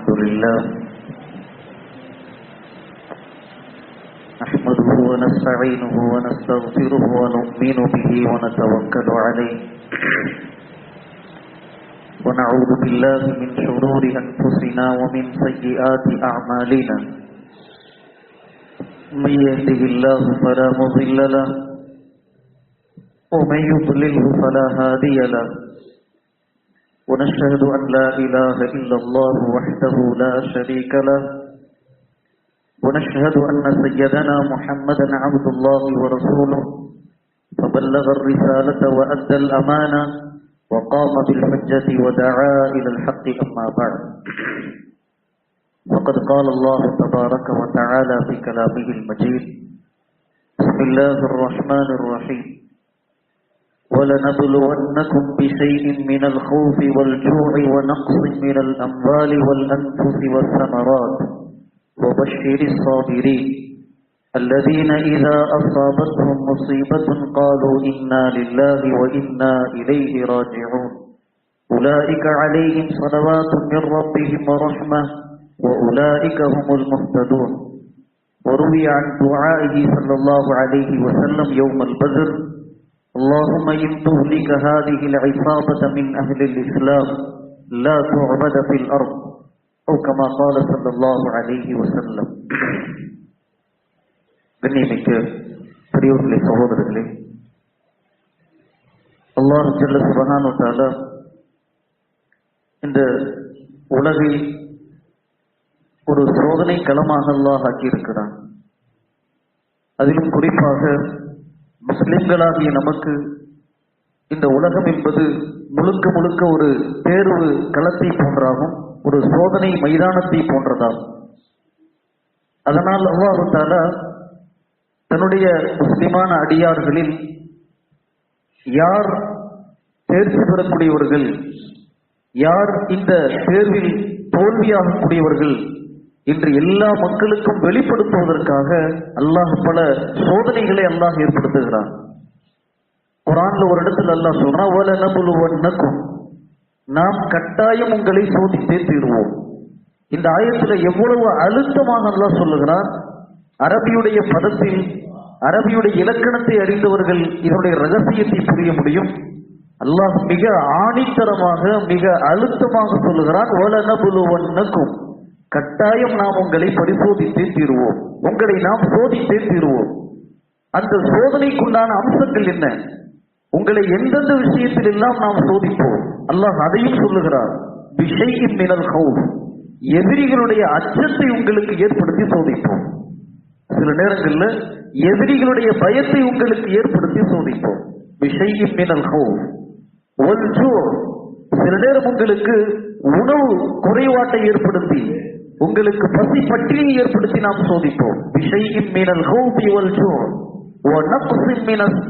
الحمد لله نحمده ونستعينه ونستغفره ونؤمن به ونتوكل عليه ونعوذ بالله من شرور أنفسنا ومن سيئات أعمالنا من يهده الله فلا مضل له ومن يضلله فلا هادي له ونشهد أن لا إله إلا الله وحده لا شريك له ونشهد أن سيدنا محمدا عبد الله ورسوله فبلغ الرسالة وأدى الأمانة وقام بالحجة ودعا إلى الحق أما بعد فقد قال الله تبارك وتعالى في كلامه المجيد بسم الله الرحمن الرحيم ولنبلونكم بشيء من الخوف والجوع ونقص من الأموال والأنفس والثمرات وبشر الصابرين الذين إذا أصابتهم مصيبة قالوا إنا لله وإنا إليه راجعون أولئك عليهم صلوات من ربهم ورحمة وأولئك هم المهتدون. وروي عن دعائه صلى الله عليه وسلم يوم البدر اللهم إن تهلك هذه العصابة من أهل الإسلام لا تعبد في الأرض أو كما قال صلى الله عليه وسلم. கண்ணியமிக்க பெரியோர்களே, சகோதரர்களே, அல்லாஹ் ஜல்ல சுப்ஹானஹு வ தஆலா இந்த உலகை ஒரு சோதனை களமாக அல்லாஹ் ஆக்கியிருக்கிறான். அதிலும் குறிப்பாக முஸ்லிம்களாகிய நமக்கு இந்த உலகம் என்பது முழுக்க முழுக்க ஒரு தேர்வு களத்தை போன்றாகும், ஒரு சோதனை மைதானத்தை போன்றதாகும். அதனால் அல்லாஹ் தஆலா தன்னுடைய முஸ்லிமான அடியார்களில் யார் தேர்ச்சி பெறக்கூடியவர்கள், யார் இந்த தேர்வில் தோல்வியாகக்கூடியவர்கள் இன்று எல்லா மக்களுக்கும் வெளிப்படுத்துவதற்காக அல்லாஹ் பல சோதனைகளை அல்லாஹ் ஏற்படுத்துகிறான். குர்ஆன்ல ஒரு இடத்துல அல்லாஹ் சொல்றான், வலனபுலுவன்னக்கும், நாம் கட்டாயம் உங்களை சோதித்தே தீர்வோம். இந்த ஆயத்துல எவ்வளவு அழுத்தமாக அல்லாஹ் சொல்லுகிறான். அரபியுடைய பதத்தில் அரபியுடைய இலக்கணத்தை அறிந்தவர்கள் இதனுடைய ரகசியத்தை புரிய முடியும். அல்லாஹ் மிக ஆணித்தரமாக மிக அழுத்தமாக சொல்லுகிறான், வலனபுலுவன்னக்கும், கட்டாயம் நாம் உங்களை பரிசோதித்தே தீர்வோம், உங்களை நாம் சோதித்தே தீர்வோம். அந்த சோதனைக்குண்டான அம்சங்கள் என்ன, உங்களை எந்தெந்த விஷயத்தில் எல்லாம் நாம் சோதிப்போம், அல்லாஹ் அதையும் சொல்லுகிறார். பிஷைஇன் மினல் கௌஃப், எதிரிகளுடைய அச்சத்தை உங்களுக்கு ஏற்படுத்தி சோதிப்போம். சில நேரங்களில் எதிரிகளுடைய பயத்தை உங்களுக்கு ஏற்படுத்தி சோதிப்போம். பிஷைஇன் மினல் கௌஃப் வல் ஜூ, சில நேரம் உங்களுக்கு உணவு குறைபாட்டை ஏற்படுத்தி உங்களுக்கு பசி பட்டினியை ஏற்படுத்தி நாம் சோதிப்போம். பிஷைஇன் மினல் கௌஃபி வல் ஜூ வ நக்ஸின்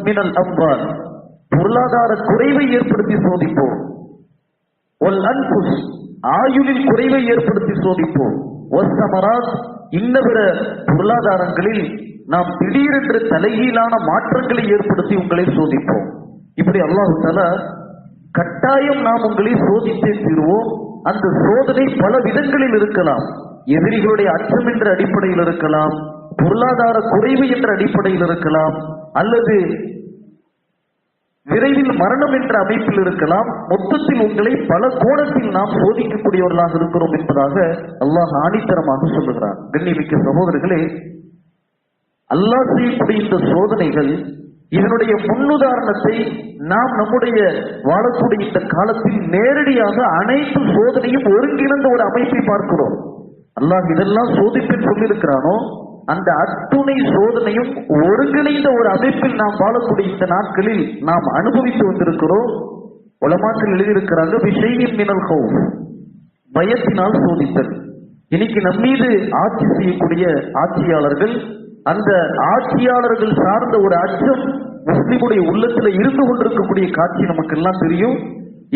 மினல் அம்வால், பொருளாதார குறைவை ஏற்படுத்தி சோதிப்போம். வல் அன்ஃபுஸ், ஆயுளில் குறைவை ஏற்படுத்தி சோதிப்போம். வஸ் ஸமராத், இன்னபிற பொருளாதாரங்களில் நாம் திடீரென்று தலைகீழான மாற்றங்களை ஏற்படுத்தி உங்களை சோதிப்போம். இப்படி அல்லாஹ் தஆலா கட்டாயம் நாம் உங்களை சோதித்தே தீர்வோம். அந்த சோதனை பல விதங்களில் இருக்கலாம். எதிரிகளுடைய அச்சம் என்ற அடிப்படையில் இருக்கலாம், பொருளாதார குறைவு என்ற அடிப்படையில் இருக்கலாம், அல்லது விரைவில் மரணம் என்ற அமைப்பில் இருக்கலாம். மொத்தத்தில் உங்களை பல கோணத்தில் நாம் சோதிக்கக்கூடியவர்களாக இருக்கிறோம் என்பதாக அல்லாஹ் ஆணித்தரமாக சொல்லுகிறார். கண்ணியமிக்க சகோதரர்களே, அல்லாஹ் செய்யக்கூடிய இந்த சோதனைகள், இதனுடைய முன்னுதாரணத்தை நாம் நம்முடைய வாழக்கூடிய இந்த காலத்தில் நேரடியாக அனைத்து சோதனையும் ஒருங்கிணைந்த ஒரு அமைப்பை பார்க்கிறோம். அல்லாஹ் இதெல்லாம் சோதிப்பில் சொல்லியிருக்கிறானோ அந்த அத்துணை சோதனையும் ஒருங்கிணைந்த ஒரு அமைப்பில் நாம் வாழக்கூடிய இந்த நாட்களில் நாம் அனுபவித்து வந்திருக்கிறோம். உலமாக்கள் எழுதியிருக்கிறாங்க, பிஷைஇன் மினல் கௌஃப், பயத்தினால் சோதித்தல். இன்னைக்கு நம்மீது ஆட்சி செய்யக்கூடிய ஆட்சியாளர்கள், அந்த ஆட்சியாளர்கள் சார்ந்த ஒரு அச்சம் முஸ்லிமுடைய உள்ளத்துல இருந்து கொண்டிருக்கக்கூடிய காட்சி நமக்கு எல்லாம் தெரியும்.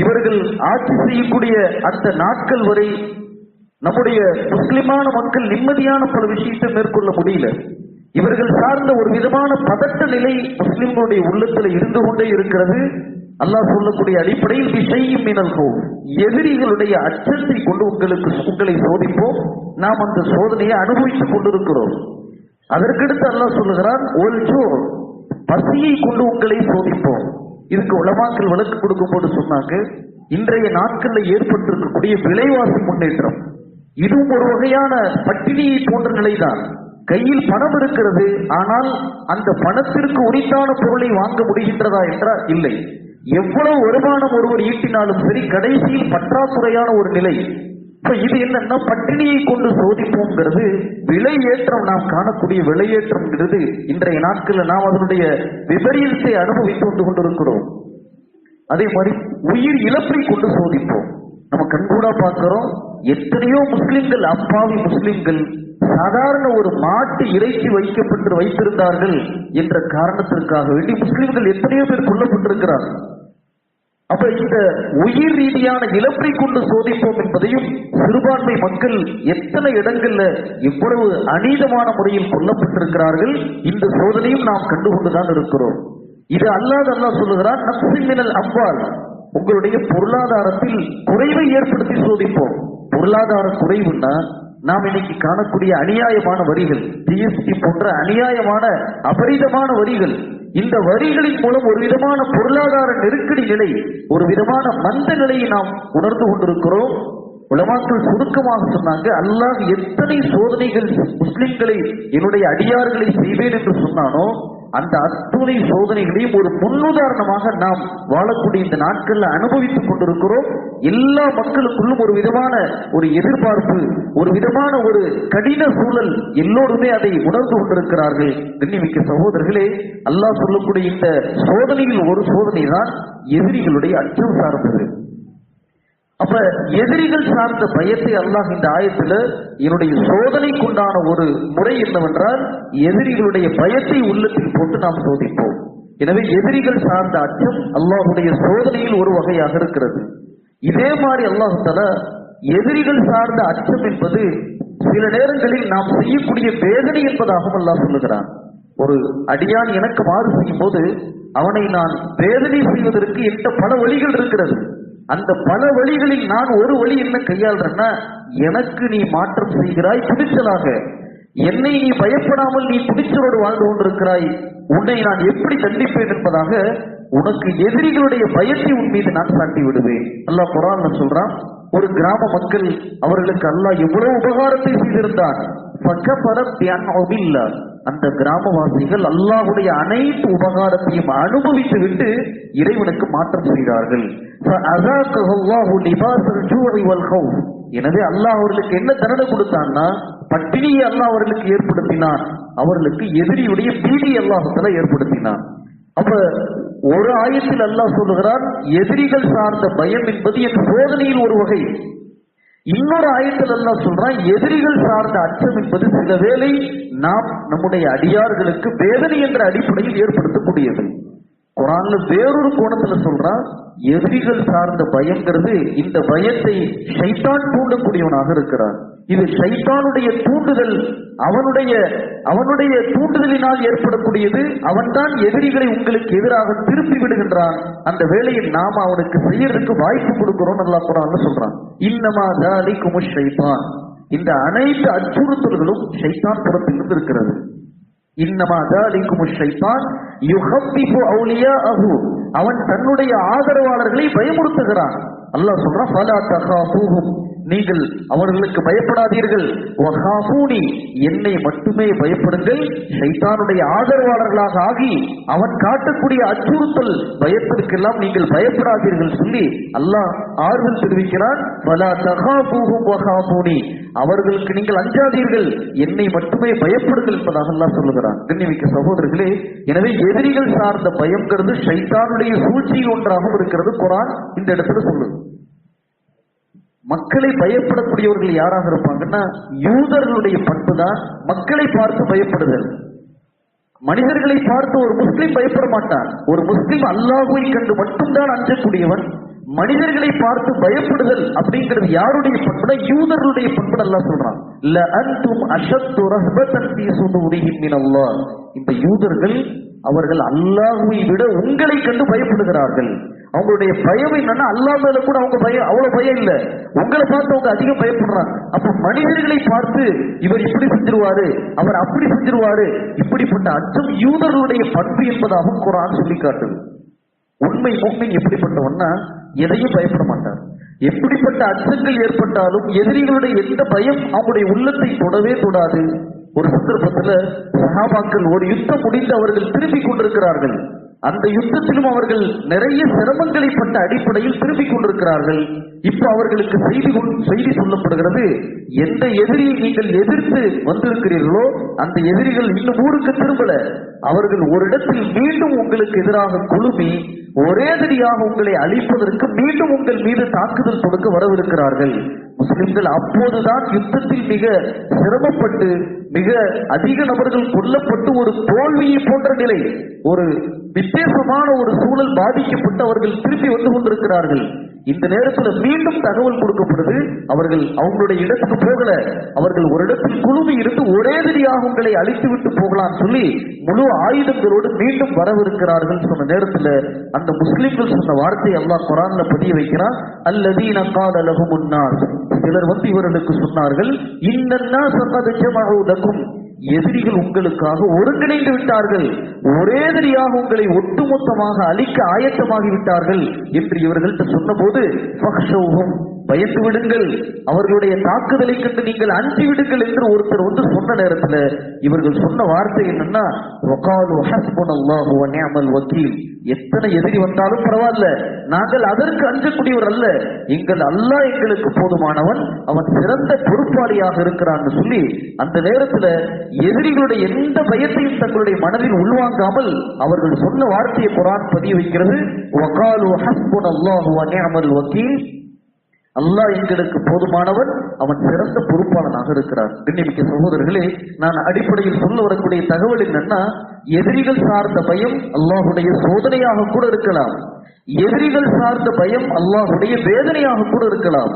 இவர்கள் ஆட்சி செய்யக்கூடிய அந்த நாட்கள் வரை நம்முடைய முஸ்லிமான மக்கள் நிம்மதியான பல விஷயத்தை மேற்கொள்ள முடியல. இவர்கள் சார்ந்த ஒரு விதமான பதட்ட நிலை முஸ்லிம்களுடைய உள்ளத்துல இருந்து கொண்டே இருக்கிறது. அல்லாஹ் சொல்லக்கூடிய அடிப்படையில் விஷயம் மினல் ஹௌஃப், எதிரிகளுடைய அச்சத்தை கொண்டு உங்களை சோதிப்போம். நாம் அந்த சோதனையை அனுபவித்துக் கொண்டிருக்கிறோம். அதற்கடுத்து அல்லாஹ் சொல்லுகிறான், பசியை கொண்டு உங்களை சோதிப்போம். இதுக்கு உலமாக்கள் விளக்கு கொடுக்கும் போது சொன்னாங்க, இன்றைய நாட்களில் ஏற்பட்டிருக்கக்கூடிய விலைவாசி முன்னேற்றம் இதுவும் ஒரு வகையான பட்டினியை போன்ற நிலைதான். கையில் பணம் இருக்கிறது, ஆனால் அந்த பணத்திற்கு உரித்தான பொருளை வாங்க முடிகின்றதா என்றால் இல்லை. எவ்வளவு வருமானம் ஒருவர் ஈட்டினாலும் சரி, கடைசியில் பற்றாக்குறையான ஒரு நிலை. இது என்னன்னா, பட்டினியை கொண்டு சோதிப்போங்கிறது விலை ஏற்றம். நாம் காணக்கூடிய விலையேற்றம்ங்கிறது இன்றைய நாட்களில் நாம் அதனுடைய விபரீதத்தை அனுபவித்து வந்து கொண்டிருக்கிறோம். அதே மாதிரி உயிர் இழப்பை கொண்டு சோதிப்போம். நம்ம கண்கூடா பார்க்கிறோம், எத்தனையோ முஸ்லிம்கள், அப்பாவி முஸ்லிம்கள் சாதாரண ஒரு மாட்டு இறைச்சி வைத்திருந்தார்கள் என்ற காரணத்திற்காக வேண்டி முஸ்லிம்கள் எத்தனையோ பேர் கொல்லப்பட்டிருக்கிறார்கள். அப்ப இந்த உயிர் ரீதியான இழப்பை கொண்டு சோதிப்போம் என்பதையும், சிறுபான்மை மக்கள் எத்தனை இடங்கள்ல எவ்வளவு அநீதமான முறையில் கொல்லப்பட்டிருக்கிறார்கள், இந்த சோதனையும் நாம் கண்டுகொண்டுதான் இருக்கிறோம். இது அல்லாஹ் சொல்லுகிறான், நஃப்ஸின் மினல் அம்வால், உங்களுடைய பொருளாதாரத்தில் குறைவை ஏற்படுத்தி சோதிப்போம். பொருளாதார குறைவுன்னா நாம் இன்னைக்கு காணக்கூடிய அநியாயமான வரிகள், ஜிஎஸ்டி போன்ற அநியாயமான அபரிதமான வரிகள், இந்த வரிகளின் மூலம் ஒரு விதமான பொருளாதார நெருக்கடி நிலை, ஒரு விதமான மந்த நிலையை நாம் உணர்ந்து கொண்டிருக்கிறோம். உலமாக்கள் சுருக்கமாக சொன்னாங்க, அல்லாஹ் எத்தனை சோதனைகள் முஸ்லிம்களை, என்னுடைய அடியார்களை செய்வேன் என்று சொன்னானோ, அந்த அத்துணை சோதனைகளையும் ஒரு முன்னுதாரணமாக நாம் வாழக்கூடிய இந்த நாட்கள்ல அனுபவித்துக் கொண்டிருக்கிறோம். எல்லா மக்களுக்குள்ளும் ஒரு விதமான ஒரு எதிர்பார்ப்பு, ஒரு விதமான ஒரு கடின சூழல், எல்லோருமே அதை உணர்ந்து கொண்டிருக்கிறார்கள். கண்ணியமிக்க சகோதரர்களே, அல்லாஹ் சொல்லக்கூடிய இந்த சோதனையில் ஒரு சோதனை தான் எதிரிகளுடைய அச்சம் சார்ந்தது. அப்ப எதிரிகள் சார்ந்த பயத்தை அல்லாஹ் இந்த ஆயத்துல, என்னுடைய சோதனைக்குண்டான ஒரு முறை என்னவென்றால், எதிரிகளுடைய பயத்தை உள்ளத்தில் போட்டு நாம் சோதிப்போம். எனவே எதிரிகள் சார்ந்த அச்சம் அல்லாஹுடைய சோதனையில் ஒரு வகையாக இருக்கிறது. இதே மாதிரி அல்லாஹ் தஆலா எதிரிகள் சார்ந்த அச்சம் என்பது சில நேரங்களில் நாம் செய்யக்கூடிய வேதனை என்பதாகவும் அல்லாஹ் சொல்லுகிறான். ஒரு அடியான் எனக்கு மாறு செய்யும் போது அவனை நான் வேதனை செய்வதற்கு எந்த பல வழிகள் இருக்கிறது. அந்த பல வழிகளில் நான் ஒரு வழி என்ன கையாள்றேன்னா, எனக்கு நீ மாற்றம் செய்கிறாய் துணிச்சலாக, என்னை நீ பயப்படாமல் நீ துணிச்சலோடு வாழ்ந்து கொண்டிருக்கிறாய், உன்னை நான் எப்படி தண்டிப்பேன் என்பதாக உனக்கு எதிரிகளுடைய பயத்தை உன் மீது நான் சாட்டி விடுவேன். அல்லாஹ் குர்ஆன்ல சொல்றான், ஒரு கிராம மக்கள், அவர்களுக்கு அல்லாஹ் எவ்வளவு உபகாரத்தை செய்திருந்தான். அந்த கிராமவாசிகள் அல்லாஹுடைய அனைத்து உபகாரத்தையும் அனுபவித்து விட்டு இறைவனுக்கு மாற்றம் செய்தார்கள். எனவே அல்லாஹ் அவர்களுக்கு என்ன தண்டனை கொடுத்தான்னா, பட்டினியை அல்லாஹ் அவர்களுக்கு ஏற்படுத்தினான், அவர்களுக்கு எதிரியுடைய பீதி அல்லாஹ்வுத்தாலா ஏற்படுத்தினான். அப்ப ஒரு ஆயத்தில் அல்லாஹ் சொல்லுகிறான், எதிரிகள் சார்ந்த பயம் என்பது என் சோதனையில் ஒரு வகை. இன்னொரு ஆயத்தில் அல்லாஹ் சொல்றான், எதிரிகள் சார்ந்த அச்சம் என்பது சில வேளை நாம் நம்முடைய அடியார்களுக்கு வேதனை என்ற அடிப்படையில் ஏற்படுத்தக்கூடியது. குர்ஆன்ல வேறொரு கோணத்துல சொல்றான், எதிரிகள் சார்ந்த பயம்ங்கிறது இந்த பயத்தை ஷைத்தான் தூண்டக்கூடியவனாக இருக்கிறான். இது ஷைத்தானுடைய தூண்டுதல், அவனுடைய தூண்டுதலினால் ஏற்படக்கூடியது. அவன்தான் எதிரிகளை உங்களுக்கு எதிராக திருப்பி விடுகின்றான். அந்த வேளையில் நாம் அவனுக்கு செய்யறதுக்கு வாய்ப்பு கொடுக்கிறோம். அல்லாஹ் குர்ஆன்ல சொல்றான், இன்னமா தாலிகுமுஷ் ஷைத்தான், இந்த அனைத்து அச்சுறுத்தல்களும் ஷைத்தான் புறத்திலிருந்து இருக்கிறது. இன்னமா தாலிகுமுஷ் ஷைத்தான் யுஹப்பிஃபு அவுலியாஅஹு, அவன் தன்னுடைய ஆதரவாளர்களை பயமுறுத்துகிறான். அல்லாஹ் சொல்றான், ஃபலா தகாஃபூஹும், நீங்கள் அவர்களுக்கு பயப்படாதீர்கள், வகாஃபூனி, என்னை மட்டுமே பயப்படுங்கள். ஷைத்தானுடைய ஆதரவாளர்களாக ஆகி அவன் காட்டக்கூடிய அச்சுறுத்தல் பயத்திற்கெல்லாம் நீங்கள் பயப்படாதீர்கள் சொல்லி அல்லாஹ் ஆறுதல் தெரிவிக்கிறான். ஃபலா தகாஃபூஹும் வகாஃபூனி, அவர்களுக்கு நீங்கள் அஞ்சாதீர்கள், என்னை மட்டுமே பயப்படுங்கள் என்பதாக அல்லாஹ் சொல்லுகிறான். கண்ணியமிக்க சகோதரர்களே, எனவே எதிரிகள் சார்ந்த பயம்ங்கிறது ஷைத்தானுடைய சூழ்ச்சியில் ஒன்றாகவும் இருக்கிறது. குர்ஆன் இந்த இடத்துல சொல்லுது. மக்களை பயப்படக்கூடியவர்கள் யாராக இருப்பாங்கன்னா, யூதர்களுடைய பண்பு தான் மக்களை பார்த்து பயப்படுதல். மனிதர்களை பார்த்து ஒரு முஸ்லிம் பயப்பட மாட்டான். ஒரு முஸ்லிம் அல்லாஹ்வை கண்டு மட்டும்தான் அஞ்சக்கூடியவன். மனிதர்களை பார்த்து பயப்படுதல் அப்படிங்கிறது யாருடைய பண்புனா, யூதர்களுடைய பண்பு. அல்லாஹ் சொல்றான், ல அன்தும் அஷத்து ரஹ்பத்தன் ஃபீ சுதூரிஹிம் மினல்லாஹ், இந்த யூதர்கள் அவர்கள் அல்லாஹ்வை விட உங்களை கண்டு பயப்படுகிறார்கள். அவங்களுடைய பயம் என்னன்னா அல்லாஹ் மேல கூட அவங்க பயம் அவ்வளவு பயம் இல்ல, உங்களை பார்த்து அவங்க அதிகம் பயப்படுறாங்க. அப்ப மனிதர்களை பார்த்து இவர் இப்படி செஞ்சிருவாரு, அவர் அப்படி செஞ்சிருவாரு, இப்படிப்பட்ட அச்சம் யூதர்களுடைய பண்பு என்பதாகவும் குர்ஆன் சொல்லி காட்டுது. உண்மை முஃமின் எப்படிப்பட்டவன்னா எதையும் பயப்பட மாட்டார். எப்படிப்பட்ட அச்சங்கள் ஏற்பட்டாலும் எதிரிகளுடைய எந்த பயம் அவங்களுடைய உள்ளத்தை தொடவே தொடாது. ஒரு சந்தர்ப்பத்துல சஹாபாக்கள் ஒரு யுத்தம் முடிந்து அவர்கள் திரும்பிக் கொண்டிருக்கிறார்கள். அந்த யுத்தத்திலும் அவர்கள் நிறைய சிரமங்களை பட்ட அடிப்படையில் திரும்பிக் கொண்டிருக்கிறார்கள். இப்ப அவர்களுக்கு செய்தி சொல்லப்படுகிறது, எந்த எதிரியை நீங்கள் எதிர்த்து வந்திருக்கிறீர்களோ அந்த எதிரிகள் இன்னும் ஊருக்கு திரும்பல, அவர்கள் ஒரு இடத்தில் மீண்டும் உங்களுக்கு எதிராக குழுமி ஒரேதடியாக உங்களை அழிப்பதற்கு மீண்டும் உங்கள் மீது தாக்குதல் தொடுக்க வரவிருக்கிறார்கள். முஸ்லிம்கள் அப்போதுதான் யுத்தத்தில் மிக சிரமப்பட்டு மிக அதிக நபர்கள் கொல்லப்பட்டு ஒரு தோல்வியை போன்ற நிலை, ஒரு விசேஷமான ஒரு சூழல் பாதிக்கப்பட்டு அவர்கள் திரும்பி வந்து கொண்டிருக்கிறார்கள். இந்த நேரத்தில் மீண்டும் தகவல் கொடுக்கப்படுது, அவர்கள் அவங்களுடைய இடத்துக்கு போகல, அவர்கள் ஒரு இடத்தில் குழுமி இருந்து ஒரேதடியாக உங்களை அழித்து விட்டு போகலாம் சொல்லி முழு ஆயுதங்களோடு மீண்டும் வரவிருக்கிறார்கள். சொன்ன நேரத்தில் அந்த முஸ்லிம்கள் சொன்ன வார்த்தை அல்லாஹ் குர்ஆன்ல பதிய வைக்கிறான், அல்லதீன கால லஹுமுன் நாஸ், சிலர் வந்து இவர்களுக்கு சொன்னார்கள், இன்னன்னாஸ கத் ஜமஉ லகும், எதிரிகள் உங்களுக்காக ஒருங்கிணைந்து விட்டார்கள், ஒரேதடியாக உங்களை ஒட்டுமொத்தமாக அழிக்க ஆயத்தமாகி விட்டார்கள் என்று இவர்கள்ட்ட சொன்னபோது ஃபக்ஷௌஹும், பயந்து விடுங்கள், அவர்களுடைய தாக்குதலை கண்டு நீங்கள் அஞ்சி விடுங்கள் என்று ஒருத்தர் வந்து சொன்ன நேரத்தில் இவர்கள் சொன்ன வார்த்தை என்னன்னா, வகாலு ஹஸ்புனல்லாஹு வ நிஅமல் வக்கீல், எத்தனை எதிரி வந்தாலும் பரவாயில்ல, நாங்கள் அதற்கு அஞ்சக்கூடியவர் அல்ல, எங்கள் அல்லாஹ் எங்களுக்கு போதுமானவன், அவன் சிறந்த பொறுப்பாளியாக இருக்கிறான்னு சொல்லி அந்த நேரத்தில் எதிரிகளுடைய எந்த பயத்தையும் தங்களுடைய மனதில் உள்வாங்காமல் அவர்கள் சொன்ன வார்த்தையை குர்ஆன் பதிய வைக்கிறது, வகாலு ஹஸ்புனல்லாஹு வ நிஅமல் வக்கீல், அல்லாஹ் எங்களுக்கு போதுமானவன், அவன் சிறந்த பொறுப்பாளனாக இருக்கிறார். கண்ணியமிக்க சகோதரர்களே, நான் அடிப்படையில் சொல்ல வரக்கூடிய தகவல் என்னன்னா, எதிரிகள் சார்ந்த பயம் அல்லாஹுடைய சோதனையாக கூட இருக்கலாம், எதிரிகள் சார்ந்த பயம் அல்லாஹுடைய வேதனையாக கூட இருக்கலாம்,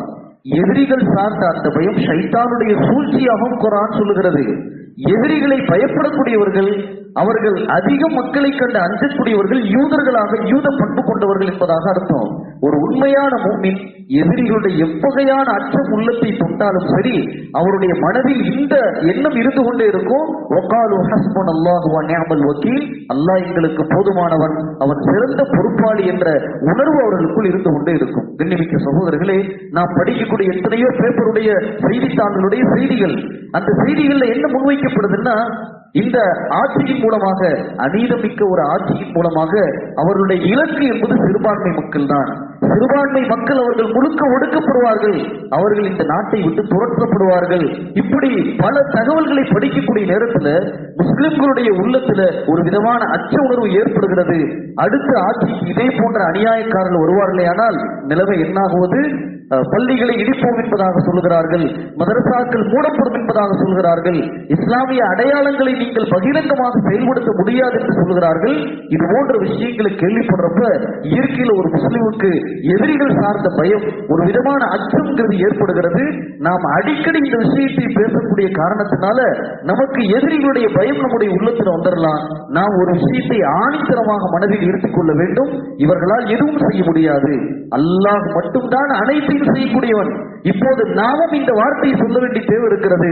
எதிரிகள் சார்ந்த அந்த பயம் ஷைத்தானுடைய சூழ்ச்சியாகவும் குர்ஆன் சொல்லுகிறது. எதிரிகளை பயப்படக்கூடியவர்கள், அவர்கள் அதிக மக்களை கண்டு அஞ்சக்கூடியவர்கள் யூதர்களாக யூத பண்பு கொண்டவர்கள் என்பதாக அர்த்தம். ஒரு உண்மையான முஃமின் எதிரிகளுடைய எவ்வகையான அச்சம் உள்ளத்தை தொட்டாலும் சரி, அவருடைய மனதில் இந்த எண்ணம் இருந்து கொண்டே இருக்கும், வகாலு ஹஸ்புனல்லாஹு வ நிஅமல் வக்கீல், அல்லாஹ் எங்களுக்கு போதுமானவன், அவன் சிறந்த பொறுப்பாளி என்ற உணர்வு அவர்களுக்குள் இருந்து கொண்டே இருக்கும். கண்ணியமிக்க சகோதரர்களே, நாம் படிக்கக்கூடிய எத்தனையோ பேப்பருடைய செய்தித்தாள்களுடைய செய்திகள், அந்த செய்திகள்ல என்ன முன்வைக்கப்படுதுன்னா, இந்த ஆட்சியின் மூலமாக, அநீதமிக்க ஒரு ஆட்சியின் மூலமாக அவர்களுடைய இலக்கு என்பது சிறுபான்மை மக்கள் தான். சிறுபான்மை மக்கள் அவர்கள் முழுக்க ஒடுக்கப்படுவார்கள், அவர்கள் இந்த நாட்டை விட்டு துரத்தப்படுவார்கள். இப்படி பல தகவல்களை படிக்கக்கூடிய நேரத்தில் முஸ்லிம்களுடைய உள்ளத்துல ஒரு விதமான அச்ச உணர்வு ஏற்படுகிறது. அடுத்த ஆட்சிக்கு இதே போன்ற அநியாயக்காரர்கள் வருவார்களே ஆனால் நிலைமை என்னாகுவது? பள்ளிகளை இடிப்போம் என்பதாக சொல்லுகிறார்கள், மதரசாக்கள் மூடப்படும் என்பதாக சொல்கிறார்கள், இஸ்லாமிய அடையாளங்களை நீங்கள் பகிரங்கமாக செயல்படுத்த முடியாது என்று சொல்கிறார்கள். இது போன்ற விஷயங்களை கேள்விப்படுறப்ப இயற்கையில் ஒரு முஸ்லிமுக்கு எதிரிகள் சார்ந்த பயம், ஒரு விதமான அச்சம்ங்கிறது ஏற்படுகிறது. நாம் அடிக்கடி இந்த விஷயத்தை பேசக்கூடிய காரணத்தினால நமக்கு எதிரிகளுடைய பயம் நம்முடைய உள்ளத்தில் வந்துடலாம். நாம் ஒரு விஷயத்தை ஆணித்தரமாக மனதில் இருத்திக் கொள்ள வேண்டும், இவர்களால் எதுவும் செய்ய முடியாது, அல்லாஹ் மட்டும்தான் அனைத்தையும் செய்யக்கூடியவன். இப்போது நாமும் இந்த வார்த்தையை சொல்ல வேண்டிய தேவை இருக்கிறது.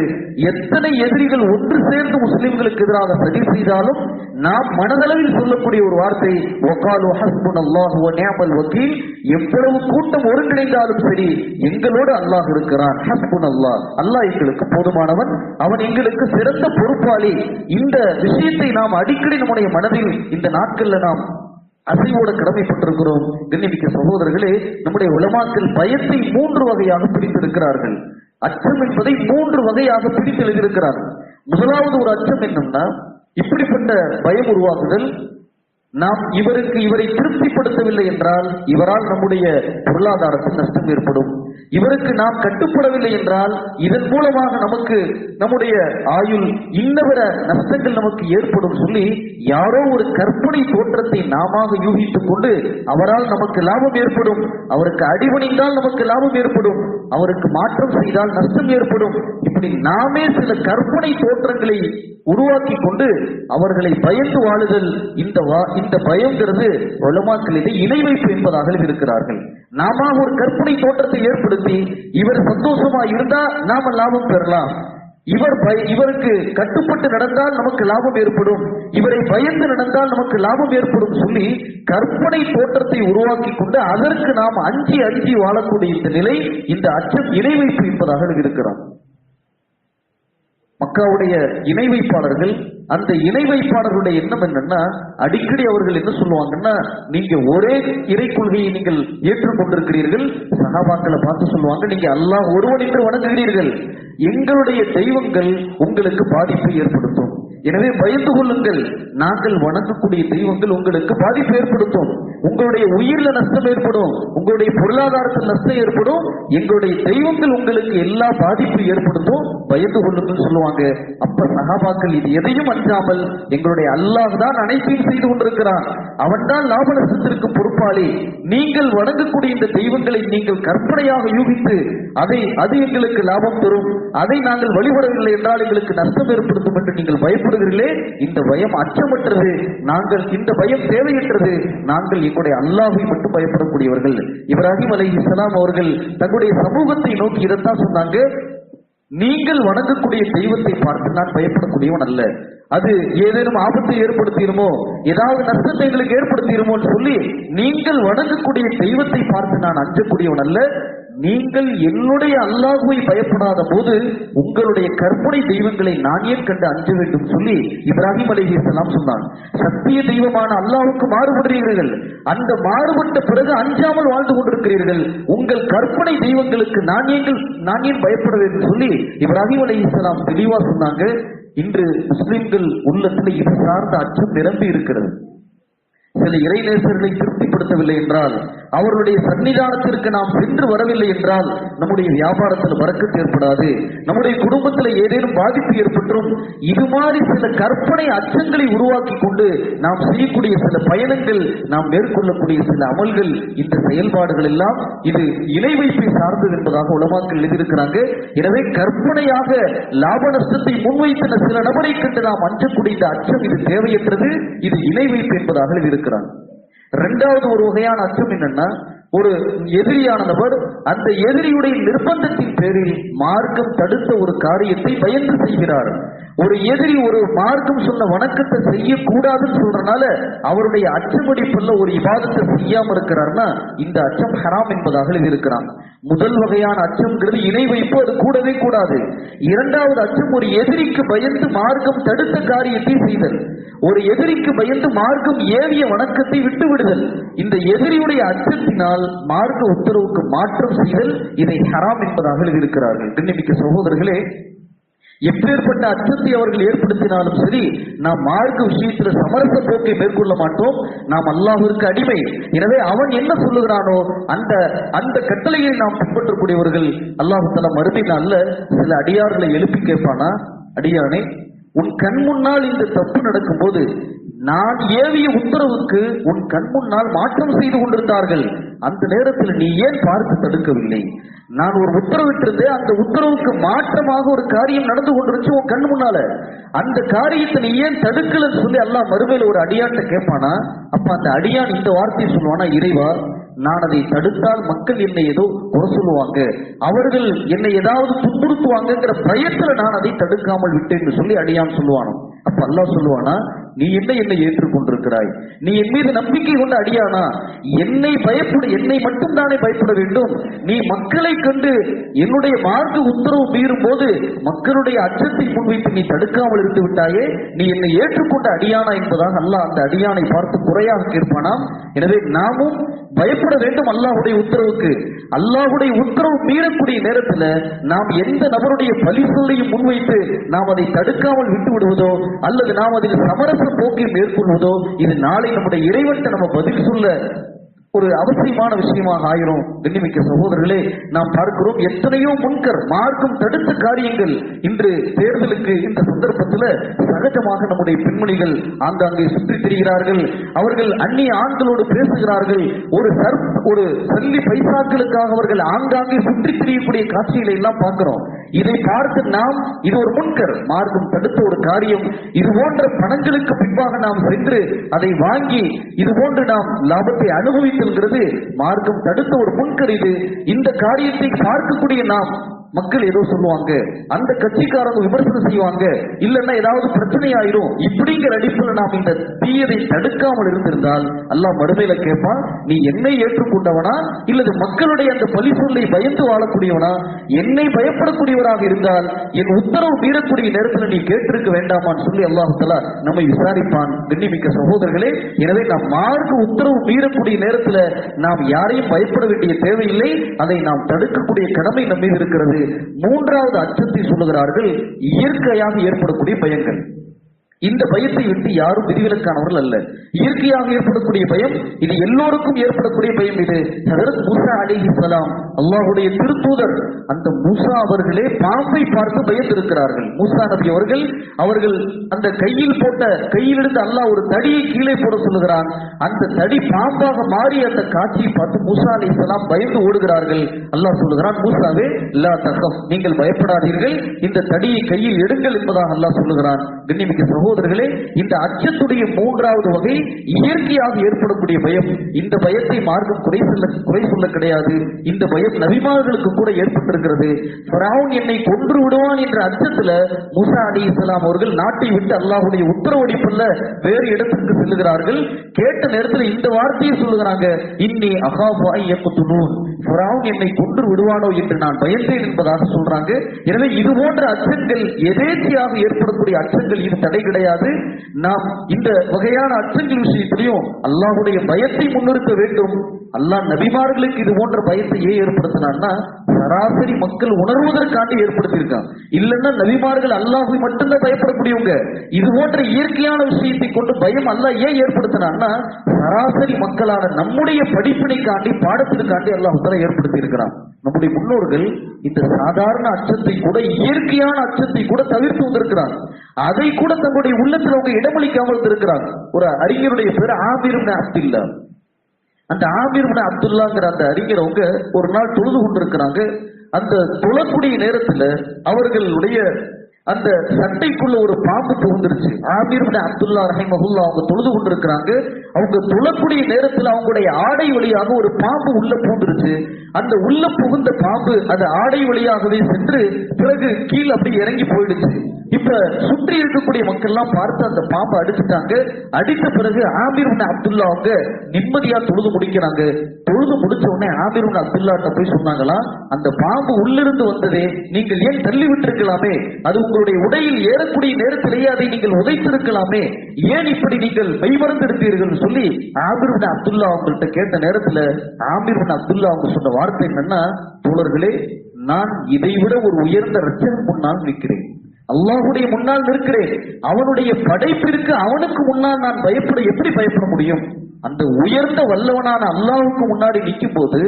எத்தனை எதிரிகள் ஒன்று சேர்ந்து முஸ்லிம்களுக்கு எதிராக சதி செய்தாலும் நாம் மனதளவில் சொல்லக்கூடிய ஒரு வார்த்தை, வகாலு ஹஸ்புனல்லாஹு வ நிஅமல் வக்கீல், எவ்வளவு கூட்டம் ஒருங்கிணைந்தாலும் சரி எங்களோடு அல்லாஹ் இருக்கிறான், ஹஸ்புனல்லாஹ், அல்லாஹ் எங்களுக்கு போதுமானவன், அவன் எங்களுக்கு சிறந்த பொறுப்பாளி. இந்த விஷயத்தை நாம் அடிக்கடி நம்முடைய மனதில் இந்த நாட்கள்ல நாம் அசைவோட கடமைப்பட்டிருக்கிறோம். கண்ணியமிக்க சகோதரர்களே, நம்முடைய உலமாக்கள் பயத்தை 3 வகையாக பிரித்திருக்கிறார்கள். அச்சம் என்பதை 3 வகையாக பிரித்து எழுதியிருக்கிறார்கள். முதலாவது ஒரு அச்சம் என்னன்னா, இப்படிப்பட்ட பயம் உருவாக்குதல், நாம் இவரை திருப்திப்படுத்தவில்லை என்றால் இவரால் நம்முடைய பொருளாதாரத்தில் நஷ்டம் ஏற்படும், இவருக்கு நாம் கட்டுப்படவில்லை என்றால் இதன் மூலமாக நமக்கு நம்முடைய ஆயுள் இன்னவர நஷ்டங்கள் நமக்கு ஏற்படும் சொல்லி யாரோ ஒரு கற்பனை தோற்றத்தை நாம யூகித்துக் கொண்டு அவரால் நமக்கு லாபம் ஏற்படும், அவருக்கு அடிபணிந்தால் நமக்கு லாபம் ஏற்படும், அவருக்கு மாற்றம் செய்தால் நஷ்டம் ஏற்படும். இப்படி நாமே சில கற்பனை தோற்றங்களை உருவாக்கி கொண்டு அவர்களை பயந்து வாழுதல், இந்த பயங்கிறது உலமாக்களிலே இணை வைப்பு என்பதாக இருக்கிறார்கள். நாம ஒரு கற்பனை தோற்றத்தை ஏற்படுத்தி இவர் சந்தோஷமா இருந்தா நாம லாபம் பெறலாம், இவருக்கு கட்டுப்பட்டு நடந்தால் நமக்கு லாபம் ஏற்படும், இவரை பயந்து நடந்தால் நமக்கு லாபம் ஏற்படும் சொல்லி கற்பனை தோற்றத்தை உருவாக்கி கொண்டு அதற்கு நாம் அஞ்சி அஞ்சி வாழக்கூடிய இந்த நிலை, இந்த அச்சம் இணை வைப்பு என்பதாக இருக்கிறார். மக்காவுடைய இணை வைப்பாளர்கள், அந்த இணை வைப்பாளர்களுடைய எண்ணம் என்னன்னா, அடிக்கடி அவர்கள் என்ன சொல்லுவாங்கன்னா, நீங்க ஒரே இறை கொள்கையை நீங்கள் ஏற்றுக்கொண்டிருக்கிறீர்கள், சஹாபாக்களை பார்த்து சொல்லுவாங்க, நீங்க அல்லாஹ் ஒருவன் என்று வணங்குகிறீர்கள், எங்களுடைய தெய்வங்கள் உங்களுக்கு பாதிப்பை ஏற்படுத்தும், எனவே பயந்து கொள்ளுங்கள், நாங்கள் வணங்கக்கூடிய தெய்வங்கள் உங்களுக்கு பாதிப்பு ஏற்படுத்தும், உங்களுடைய உயிரில நஷ்டம் ஏற்படும், உங்களுடைய பொருளாதாரத்தில் நஷ்டம் ஏற்படும், எங்களுடைய தெய்வங்கள் உங்களுக்கு எல்லா பாதிப்பு ஏற்படுத்தும், பயந்து கொள்ளுங்கள் சொல்லுவாங்க. அப்ப சஹாபாக்கள் இது எதையும் அஞ்சாமல், எங்களுடைய அல்லாஹ் தான் அனைத்தையும் செய்து கொண்டிருக்கிறான், அவன் தான் லாப நஷ்டத்திற்கு பொறுப்பாளி, நீங்கள் வணங்கக்கூடிய இந்த தெய்வங்களை நீங்கள் கற்பனையாக யூகித்து அது எங்களுக்கு லாபம் தரும், அதை நாங்கள் வழிபடவில்லை என்றால் எங்களுக்கு நஷ்டம் ஏற்படுத்தும் என்று நீங்கள் பயப்படுகிறீர்களே, இந்த பயம் அச்சமற்றது, நாங்கள் இந்த பயம் தேவையற்றது, நாங்கள் எங்களுடைய அல்லாஹ்வை மட்டும் பயப்படக்கூடியவர்கள். இப்ராஹிம் அலைஹிஸ்ஸலாம் அவர்கள் தங்களுடைய சமூகத்தை நோக்கி இதைத்தான் சொன்னாங்க, நீங்கள் வணங்கக்கூடிய தெய்வத்தை பார்த்து நான் பயப்படக்கூடியவன் அல்ல, அது ஏதேனும் ஆபத்தை ஏற்படுத்திடுமோ, ஏதாவது நஷ்டத்தை எங்களுக்கு ஏற்படுத்திடுமோன்னு சொல்லி நீங்கள் வணங்கக்கூடிய தெய்வத்தை பார்த்து நான் அஞ்சக்கூடியவன் அல்ல, நீங்கள் என்னுடைய அல்லாஹ்வை பயப்படாத போது உங்களுடைய கற்பனை தெய்வங்களை நான் ஏன் கண்டு அஞ்ச வேண்டும் சொல்லி இப்ராஹிம் அலைஹிஸ்ஸலாம் சொன்னாங்க. சத்திய தெய்வமான அல்லாஹ்வுக்கு மாறுபடுகிறீர்கள், அந்த மாறுபட்ட பிறகு அஞ்சாமல் வாழ்ந்து கொண்டிருக்கிறீர்கள், உங்கள் கற்பனை தெய்வங்களுக்கு நான் ஏன் பயப்பட வேண்டும் சொல்லி இப்ராஹிம் அலைஹிஸ்ஸலாம் தெளிவா சொன்னாங்க. இன்று முஸ்லிம்கள் உள்ளத்தில் இது சார்ந்த அச்சம் நிரம்பி இருக்கிறது. சில இறைநேசர்களை திருப்திப்படுத்தவில்லை என்றால், அவர்களுடைய சன்னிதானத்திற்கு நாம் சென்று வரவில்லை என்றால் நம்முடைய வியாபாரத்தில் பறக்கத்து ஏற்படாது, நம்முடைய குடும்பத்தில் ஏதேனும் பாதிப்பு ஏற்பட்டும், இது மாதிரி சில கற்பனை அச்சங்களை உருவாக்கி கொண்டு நாம் செய்யக்கூடிய சில பயணங்கள், நாம் மேற்கொள்ளக்கூடிய சில அமல்கள், இந்த செயல்பாடுகள் எல்லாம் இது இணை வைப்பை சார்ந்தது என்பதாக உலமாக்கள் எழுதியிருக்கிறாங்க. எனவே கற்பனையாக லாப நஷ்டத்தை முன்வைத்த சில நபரை கண்டு நாம் அஞ்சக்கூடிய இந்த அச்சம் இது தேவையற்றது, இது இணை வைப்பு என்பதாக எழுதியிருக்கிறார். இரண்டாவது ஒரு வகையான அச்சம் என்னன்னா, ஒரு எதிரியான நபர் அந்த எதிரியுடைய நிர்பந்தத்தின் பேரில் மார்க்கம் தடுத்த ஒரு காரியத்தை பயந்து செய்கிறார். ஒரு எதிரி ஒரு மார்க்கம் சொன்ன வணக்கத்தை செய்யக்கூடாதுன்னு சொல்றதுனால அவருடைய அச்சமடிப்புள்ள ஒரு இபாதத்தை செய்யாம இருக்கிறார்னா இந்த அச்சம் ஹராம் என்பதாக இருக்கிறான். முதல் வகையான அச்சம்ங்கிறது இணை வைப்பு, அது கூடவே கூடாது. இரண்டாவது அச்சம் ஒரு எதிரிக்கு பயந்து மார்க்கம் தடுத்த காரியத்தை செய்தல், ஒரு எதிரிக்கு பயந்து மார்க்கம் ஏவிய வணக்கத்தை விட்டு விடுதல், இந்த எதிரியுடைய அச்சத்தினால் மார்க்க உத்தரவுக்கு மாற்றம் செய்தல், இதை ஹராம் என்பதாக இருக்கிறார்கள். கண்ணியமிக்க சகோதரர்களே, எப்பேற்பட்ட அச்சத்தை அவர்கள் ஏற்படுத்தினாலும் சரி, நாம் மார்க்க விஷயத்தில் சமரச போக்கை மேற்கொள்ள மாட்டோம். நாம் அல்லாஹ்விற்கு அடிமை, எனவே அவன் என்ன சொல்லுகிறானோ அந்த கட்டளையை நாம் பின்பற்றக்கூடியவர்கள். அல்லாஹ் தஆலா மறுமை நாள்ல சில அடியார்களை எழுப்பி கேட்பானா, அடியானே, உன் கண் முன்னால் இந்த தப்பு நடக்கும் போது நான் ஏவிய உத்தரவுக்கு உன் கண் முன்னால் மாற்றம் செய்து கொண்டிருந்தார்கள், அந்த நேரத்தில் நீ ஏன் பார்த்து தடுக்கவில்லை? நான் ஒரு உத்தரவிட்டிருந்தேன், அந்த உத்தரவுக்கு மாற்றமாக ஒரு காரியம் நடந்து கொண்டிருச்சு உன் கண் முன்னால, அந்த காரியத்தை நீ ஏன் தடுக்கலன்னு சொல்லி அல்லாஹ் மறுமையில ஒரு அடியான்ட்ட கேட்பானா? அப்ப அந்த அடியான் இந்த வார்த்தையை சொல்லுவானா, இறைவா, நான் அதை தடுத்தால் மக்கள் என்னை ஏதோ குறை சொல்லுவாங்க, அவர்கள் என்னை ஏதாவது துன்புறுத்துவாங்கிற பயத்துல நான் அதை தடுக்காமல் விட்டேன்னு சொல்லி அடியான் சொல்லுவானோ. அப்ப அல்லாஹ் சொல்லுவானா, நீ என்னை ஏற்றுக்கொண்டிருக்கிறாய், நீ என் மீது நம்பிக்கை கொண்ட அடியானா, என்னை மட்டும் தானே பயப்பட வேண்டும், நீ மக்களை கண்டு என்னுடைய மார்க்க உத்தரவு மீறும் போது மக்களுடைய அச்சத்தை முன்வைத்து நீ தடுக்காமல் இருந்து விட்டாயே, நீ என்னை ஏற்றுக்கொண்ட அடியானா என்பதாக அல்லாஹ் அந்த அடியானை பார்த்து குறையாக கேட்பானாம். எனவே நாமும் பயப்பட வேண்டும் அல்லாஹ்வுடைய உத்தரவுக்கு. அல்லாஹ்வுடைய உத்தரவு மீறக்கூடிய நேரத்தில் நாம் எந்த நபருடைய பழி சொல்லையும் முன்வைத்து நாம் அதை தடுக்காமல் விட்டு விடுவதோ அல்லது நாம் அதில் சமரச போக்கை மேற்கொள்வதோ, இது நாளை நம்முடைய இறைவன்ட்ட நம்ம பதில் சொல்ல ஒரு அவசியமான விஷயமாக ஆயிரும். கண்ணிமிக்க சகோதரர்களே, நாம் பார்க்கிறோம் எத்தனையோ முன்கர் மார்க்கம் தடுத்த காரியங்கள் இன்று தேர்தலுக்கு இந்த சந்தர்ப்பத்தில் சகஜமாக நம்முடைய பெண்மணிகள் ஆங்காங்கே சுற்றித் திரிகிறார்கள். அவர்கள் அந்நிய ஆண்களோடு பேசுகிறார்கள். ஒரு சல்லி பைசாக்களுக்காக அவர்கள் ஆங்காங்கே சுற்றித் திரியக்கூடிய காட்சிகளை எல்லாம் பார்க்கிறோம். இதை பார்த்து நாம் இது ஒரு முன்கர் மார்க்கம் தடுத்த ஒரு காரியம். இது போன்ற பணங்களுக்கு பின்பாக நாம் சென்று அதை வாங்கி இது போன்று நாம் லாபத்தை அனுபவித்தல்கிறது மார்க்கம் தடுத்த ஒரு முன்கர். இந்த காரியத்தை பார்க்கக்கூடிய நாம் மக்கள் ஏதோ சொல்லுவாங்க, அந்த கட்சிக்காரங்க விமர்சனம் செய்வாங்க, இல்லைன்னா ஏதாவது பிரச்சனை ஆயிரும், இப்படிங்கிற அடிப்படையில் நாம் இந்த தீயதை தடுக்காமல் இருந்திருந்தால் அல்லாஹ் மறுமையில கேட்பான், நீ என்னை ஏற்றுக்கொண்டவனா இல்லது மக்களுடைய அந்த பழி சொல்லை பயந்து வாழக்கூடியவனா? என்னை பயப்படக்கூடியவராக இருந்தால் என் உத்தரவு மீறக்கூடிய நேரத்தில் நீ கேட்டிருக்க வேண்டாமான்னு சொல்லி அல்லாஹ் தஆலா நம்மை விசாரிப்பான். கண்ணிமிக்க சகோதரர்களே, எனவே நாம் மார்க்க உத்தரவு மீறக்கூடிய நேரத்தில் நாம் யாரையும் பயப்பட வேண்டிய தேவையில்லை. அதை நாம் தடுக்கக்கூடிய கடமை நம்ம மீது இருக்கிறது. மூன்றாவது அச்சத்தை சொல்லுகிறார்கள், இயற்கையாக ஏற்படக்கூடிய பயங்கள். இந்த பயத்தை விட்டு யாரும் விதிவிலக்கானவர்கள் அல்ல. இயற்கையாக ஏற்படக்கூடிய பயம், இது எல்லோருக்கும் ஏற்படக்கூடிய பயம். இது ஹஜ்ரத் மூசா அலைஹிஸ்ஸலாம், அல்லாஹ்வுடைய திருத்தூதர், அந்த மூசா அவர்களே பாம்பை பார்த்து பயந்திருக்கிறார்கள். மூசா நபி அவர்கள் அந்த கையிலிருந்து அல்லாஹ் ஒரு தடியை கீழே போட சொல்லுகிறான். அந்த தடி பாம்பாக மாறி அந்த காட்சியை பார்த்து மூசா அலைஹிஸ்ஸலாம் பயந்து ஓடுகிறார்கள். அல்லாஹ் சொல்லுகிறான், மூசாவே லா தகஃப், நீங்கள் பயப்படாதீர்கள், இந்த தடியை கையில் எடுங்கள் என்பதாக அல்லாஹ் சொல்லுகிறான். கண்ணிமிக்க சகோதரர்களே, இந்த அச்சத்துடைய மூன்றாவது வகை இயற்கையாக ஏற்படக்கூடிய பயம். இந்த பயத்தை மார்க்கம் குறை சொல்ல கிடையாது. இந்த பயம் நபிமார்களுக்கு கூட ஏற்பட்டிருக்கிறது. ஃபிரௌன் என்னை கொன்று விடுவான் என்ற அச்சத்துல மூசா அலைஹிஸ்ஸலாம் அவர்கள் நாட்டை விட்டு அல்லாஹ்வுடைய உத்தரவடிப்பல்ல வேறு இடத்திற்கு செல்லுகிறார்கள். கேட்ட நேரத்தில் இந்த வார்த்தையை சொல்லுகிறாங்க, இன்னி அகாஃபு அன் யக்துலூன், ஃபிரௌன் என்னை கொன்று விடுவானோ என்று நான் பயந்தேன் என்பதாக சொல்றாங்க. எனவே இது போன்ற அச்சங்கள் எதேச்சையாக ஏற்படக்கூடிய அச்சங்கள், இது தடை கிடையாது. நாம் இந்த வகையான அச்சங்கள் விஷயத்திலையும் அல்லாஹ்வுடைய பயத்தை முன்னிறுத்த வேண்டும். அல்லாஹ் நபிமார்களுக்கு இது போன்ற பயத்தை ஏன் ஏற்படுத்தினான்னா சராசரி மக்கள் உணர்வதற்காண்டி ஏற்படுத்தியிருக்கான். இல்லைன்னா நபிமார்கள் அல்லாஹ்வை மட்டும்தான் பயப்படக்கூடியவங்க. இது போன்ற இயற்கையான விஷயத்தை கொண்டு பயம் அல்லாஹ் ஏன் ஏற்படுத்தினான்னா சராசரி மக்களான நம்முடைய படிப்பினைக்காண்டி பாடத்திற்காண்டி அல்லாஹ் ஏற்படுத்தி இருக்கிறான். நம்முடைய முன்னோர்கள் இந்த சாதாரண அச்சத்தை கூட, இயற்கையான அச்சத்தை கூட தவிர்த்து வந்திருக்கிறாங்க. அதை கூட தங்களுடைய உள்ளத்தில் அவங்க இடமளிக்காமல் இருக்கிறாங்க. ஒரு அறிஞருடைய பேர் ஆமீர் இப்னு அப்துல்லா. அந்த ஆமீர் இப்னு அப்துல்லாங்கிற அந்த அறிஞர் அவங்க ஒரு நாள் தொழுது கொண்டிருக்கிறாங்க. அந்த தொழக்கூடிய நேரத்தில் அவர்களுடைய அந்த சட்டைக்குள்ள ஒரு பாம்பு புகுந்துருச்சு. ஆமீர் இப்னு அப்துல்லா ரஹிமஹுல்லாஹ் அவங்க தொழுது கொண்டிருக்கிறாங்க. அவங்க தொழக்கூடிய நேரத்தில் அவங்களுடைய ஆடை வழியாக ஒரு பாம்பு உள்ள பூந்துருச்சு. அந்த உள்ள புகுந்த பாம்பு அந்த ஆடை வழியாகவே சென்று பிறகு கீழே அப்படி இறங்கி போயிடுச்சு. இப்ப சுற்றி இருக்கக்கூடிய மக்கள் எல்லாம் பார்த்து அந்த பாம்பை அடிச்சுட்டாங்க. அடித்த பிறகு ஆமீர் இப்னு அப்துல்லா அவங்க நிம்மதியா தொழுது முடிக்கிறாங்க. தொழுது முடிச்ச உடனே ஆமீர் இப்னு அப்துல்லா போய் சொன்னாங்களா, அந்த பாம்பு உள்ளிருந்து வந்ததே, நீங்கள் ஏன் தள்ளி விட்டிருக்கலாமே, அது உங்களுடைய உடையில் ஏறக்கூடிய நேரத்திலேயே அதை நீங்கள் உதைத்திருக்கலாமே, ஏன் இப்படி நீங்கள் மெய்மறந்திருப்பீர்கள் சொல்லி ஆமீர் இப்னு அப்துல்லா அவங்கள்ட்ட கேட்ட நேரத்துல ஆமீர் இப்னு அப்துல்லா அவங்க சொன்ன வார்த்தை என்னன்னா, தோழர்களே, நான் இதைவிட ஒரு உயர்ந்த ரட்சகன் முன்னால் நிற்கிறேன், அல்லாஹ்வுடைய முன்னால் நிற்கிறேன். அவனுடைய படைப்பிற்கு அவனுக்கு முன்னால் நான் எப்படி பயப்பட முடியும்? அந்த உயர்ந்த வல்லவனான அல்லாஹ்வுக்கு முன்னாடி நிற்கும் போது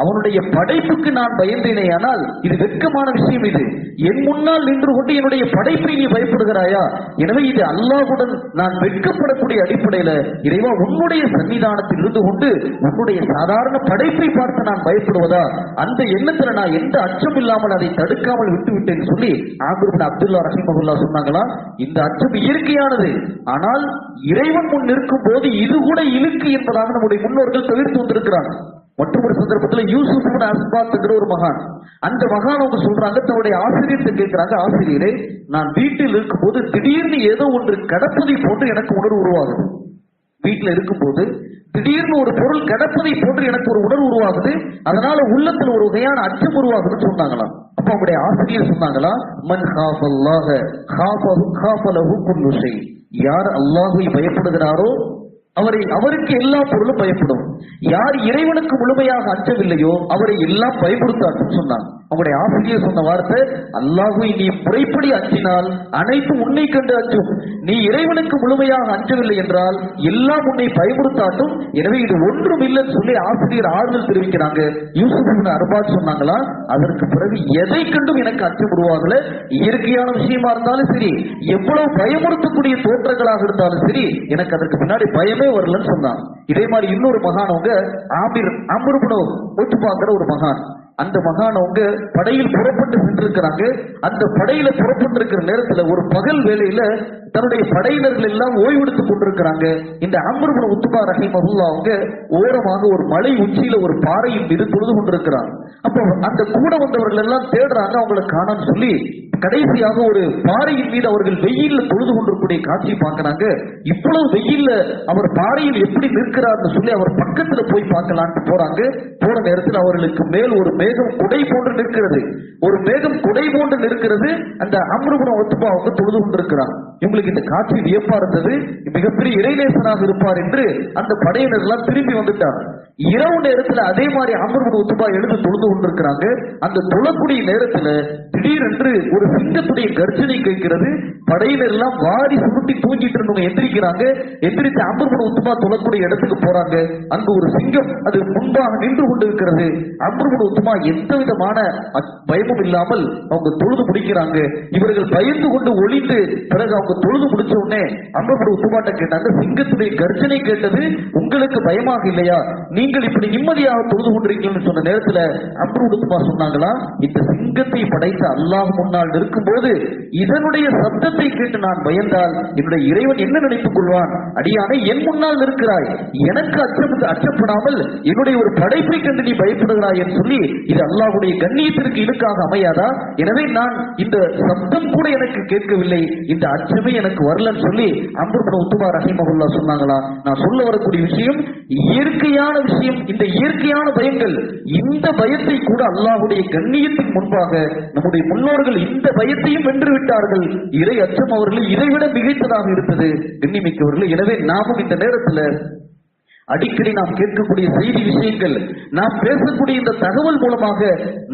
அவனுடைய படைப்புக்கு நான் பயந்தேனே, ஆனால் இது வெட்கமான விஷயம். இது என் முன்னால் நின்று கொண்டு என்னுடைய படைப்பை நீ பயப்படுகிறாயா? எனவே இது அல்லாஹ்வுடன் நான் வெட்கப்படக்கூடிய அடிப்படையில இறைவா உன்னுடைய சன்னிதானத்தில் இருந்து கொண்டு உன்னுடைய சாதாரண படைப்பை பார்த்து நான் பயப்படுவதா? அந்த எண்ணத்துல நான் எந்த அச்சம் இல்லாமல் அதை தடுக்காமல் விட்டு விட்டேன்னு சொல்லி ஆமீர் இப்னு அப்துல்லா ரஹிமஹுல்லாஹ் சொன்னாங்களா, இந்த அச்சம் இயற்கையானது, ஆனால் இறைவன் முன் நிற்கும் போது இது கூட இழுக்கு என்பதாக நம்முடைய முன்னோர்கள் தவிர்த்து வந்திருக்கிறாங்க. மற்றொரு சந்தர்ப்பத்தில் யூசுப் இப்னு அஸ்பாத்ங்கிற ஒரு மகான், அந்த மகான் அவங்க சொல்றாங்க, தன்னுடைய ஆசிரியர்கிட்ட கேட்கிறாங்க, ஆசிரியரே, நான் வீட்டில் இருக்கும் போது திடீர்னு ஏதோ ஒன்று கடப்பதை போன்று எனக்கு உணர்வு உருவாகுது. வீட்டில் இருக்கும்போது திடீர்னு ஒரு பொருள் கடப்பதை போன்று எனக்கு ஒரு உணர்வு உருவாகுது, அதனால உள்ளத்தில் ஒரு வகையான அச்சம் உருவாகுதுன்னு சொன்னாங்களாம். அப்ப அவங்களுடைய ஆசிரியர் சொன்னாங்களா, மன் காஃபல்லாஹ காஃபலஹு குல்லு ஷை, யார் அல்லாஹ்வை பயப்படுகிறாரோ அவருக்கு எல்லா பொருளும் பயப்படும். யார் இறைவனுக்கு முழுமையாக அச்சவில்லையோ அவரை எல்லாம் பயமுறுத்தாட்டும் சொன்னாங்க. அவங்களுடைய ஆசிரியர் சொன்ன வார்த்தை, அல்லாஹ்வை நீ முறைப்படி அஞ்சினால் அனைத்தும் உன்னை கண்டு அஞ்சும். நீ இறைவனுக்கு முழுமையாக அஞ்சவில்லை என்றால் எல்லாம் உன்னை பயமுறுத்தாட்டும். எனவே இது ஒன்றும் இல்லைன்னு சொல்லி ஆசிரியர் ஆறுதல் தெரிவிக்கிறாங்க. யூசுப் இப்னு அர்பாத் சொன்னாங்களா, அதற்கு பிறகு எதை கண்டும் எனக்கு அச்சம் உருவாகல. இயற்கையான விஷயமா இருந்தாலும் சரி, எவ்வளவு பயமுறுத்தக்கூடிய தோற்றங்களாக இருந்தாலும் சரி, எனக்கு அதற்கு பின்னாடி பயமே வரலன்னு சொன்னாங்க. இதே மாதிரி இன்னொரு மகான் அவங்க அம்ர் இப்னு உத்பாங்கிற ஒரு மகான். அந்த மகான் அவங்க படையில் புறப்பட்டு சென்றிருக்கிறாங்க. அந்த படையில புறப்பட்டு இருக்கிற நேரத்துல ஒரு பகல் வேளையில தன்னுடைய படையினர்கள் எல்லாம் ஓய்வெடுத்துக் கொண்டிருக்கிறாங்க. இந்த அம்ர் இப்னு உத்பா ரஹிமஹுல்லாஹ் அவங்க ஓரமாக ஒரு மலை உச்சியில ஒரு பாறையின் மீது தொழுது கொண்டிருக்கிறாங்க. அப்போ அந்த கூட வந்தவர்கள் எல்லாம் தேடுறாங்க, அவங்களை காணோம்னு சொல்லி கடைசியாக ஒரு பாறையின் மீது அவர்கள் வெயில்ல தொழுது கொண்டிருக்கூடிய காட்சி பார்க்கிறாங்க. இவ்வளவு வெயில்ல அவர் பாறையில் எப்படி நிற்கிறார்னு சொல்லி அவர் பக்கத்துல போய் பார்க்கலான்னு போறாங்க. போற நேரத்தில் அவர்களுக்கு மேல் ஒரு மேகம் குடை போன்று நிற்கிறது. ஒரு மேகம் குடை போன்று நிற்கிறது. அந்த அம்ர் இப்னு உத்பா அவங்க தொழுது கொண்டிருக்கிறாங்க. இவங்களுக்கு இந்த காட்சி வியப்பா இருந்தது. மிகப்பெரிய இறைநேசனாக இருப்பார் என்று அந்த படையினர் எல்லாம் திரும்பி வந்துட்டாங்க. இரவு நேரத்துல அதே மாதிரி அம்ர் இப்னு உத்பா எழுந்து தொழுது கொண்டிருக்கிறாங்க. அந்த தொழக்கூடிய நேரத்துல திடீரென்று ஒரு சிங்கத்துடைய கர்ஜனை கேட்கிறது. படையினர் எல்லாம் வாரி சுருட்டி தூங்கிட்டு இருந்தவங்க எந்திரிக்கிறாங்க. எந்திரித்து அம்ர் இப்னு உத்பா தொழக்கூடிய இடத்துக்கு போறாங்க. அங்கு ஒரு சிங்கம் அது முன்பாக நின்று கொண்டிருக்கிறது. அம்ர் இப்னு உத்பா எந்த விதமான பயமும் இல்லாமல் அவங்க தொழுது முடிக்கிறாங்க. இவர்கள் பயந்து கொண்டு ஒளிந்து பிறகு அவங்க தொழுது முடிச்ச உடனே அம்ர் இப்னு உத்பாட்ட கேட்டாங்க, சிங்கத்துடைய கர்ஜனை கேட்டது உங்களுக்கு பயமாக இல்லையா? நீங்கள் இப்படி நிம்மதியாக தொழுது கொண்டிருக்கீங்கன்னு சொன்ன நேரத்துல அம்ர் இப்னு உத்பா சொன்னாங்களா, இந்த சிங்கத்தை படைத்த அல்லாஹ் முன்னால் இருக்கும்போது இதனுடைய சப்தத்தை கேட்டு நான் பயந்தால் என்னுடைய இறைவன் என்ன நினைத்துக் கொள்வான்? அடியானை என் முன்னால் இருக்கிறாய், எனக்கு அச்சப்படாமல் என்னுடைய ஒரு படைப்பை கண்டு நீ பயப்படுகிறாய் என்று சொல்லி இது அல்லாஹ்வுடைய கண்ணியத்திற்கு இழுக்காக அமையாதா? எனவே நான் இந்த சப்தம் கூட எனக்கு கேட்கவில்லை, இந்த அச்சமே எனக்கு வரலன்னு சொல்லி அம்ர் இப்னு உத்பா ரஹிமஹுல்லாஹ் சொன்னாங்களா. நான் சொல்ல வரக்கூடிய விஷயம் இயற்கையான விஷயம். இந்த இயற்கையான பயங்கள், இந்த பயத்தை கூட அல்லாஹ்வுடைய கண்ணியத்தின் முன்பாக நம்முடைய முன்னோர்கள் இந்த பயத்தையும் வென்று விட்டார்கள். இறை அச்சம் அவர்கள் இதைவிட மிகைத்ததாக இருந்தது. கண்ணிமிக்கவர்கள், எனவே நாமும் இந்த நேரத்தில் அடிக்கடி நாம் கேட்கக்கூடிய செய்தி விஷயங்கள், நாம் பேசக்கூடிய இந்த தகவல் மூலமாக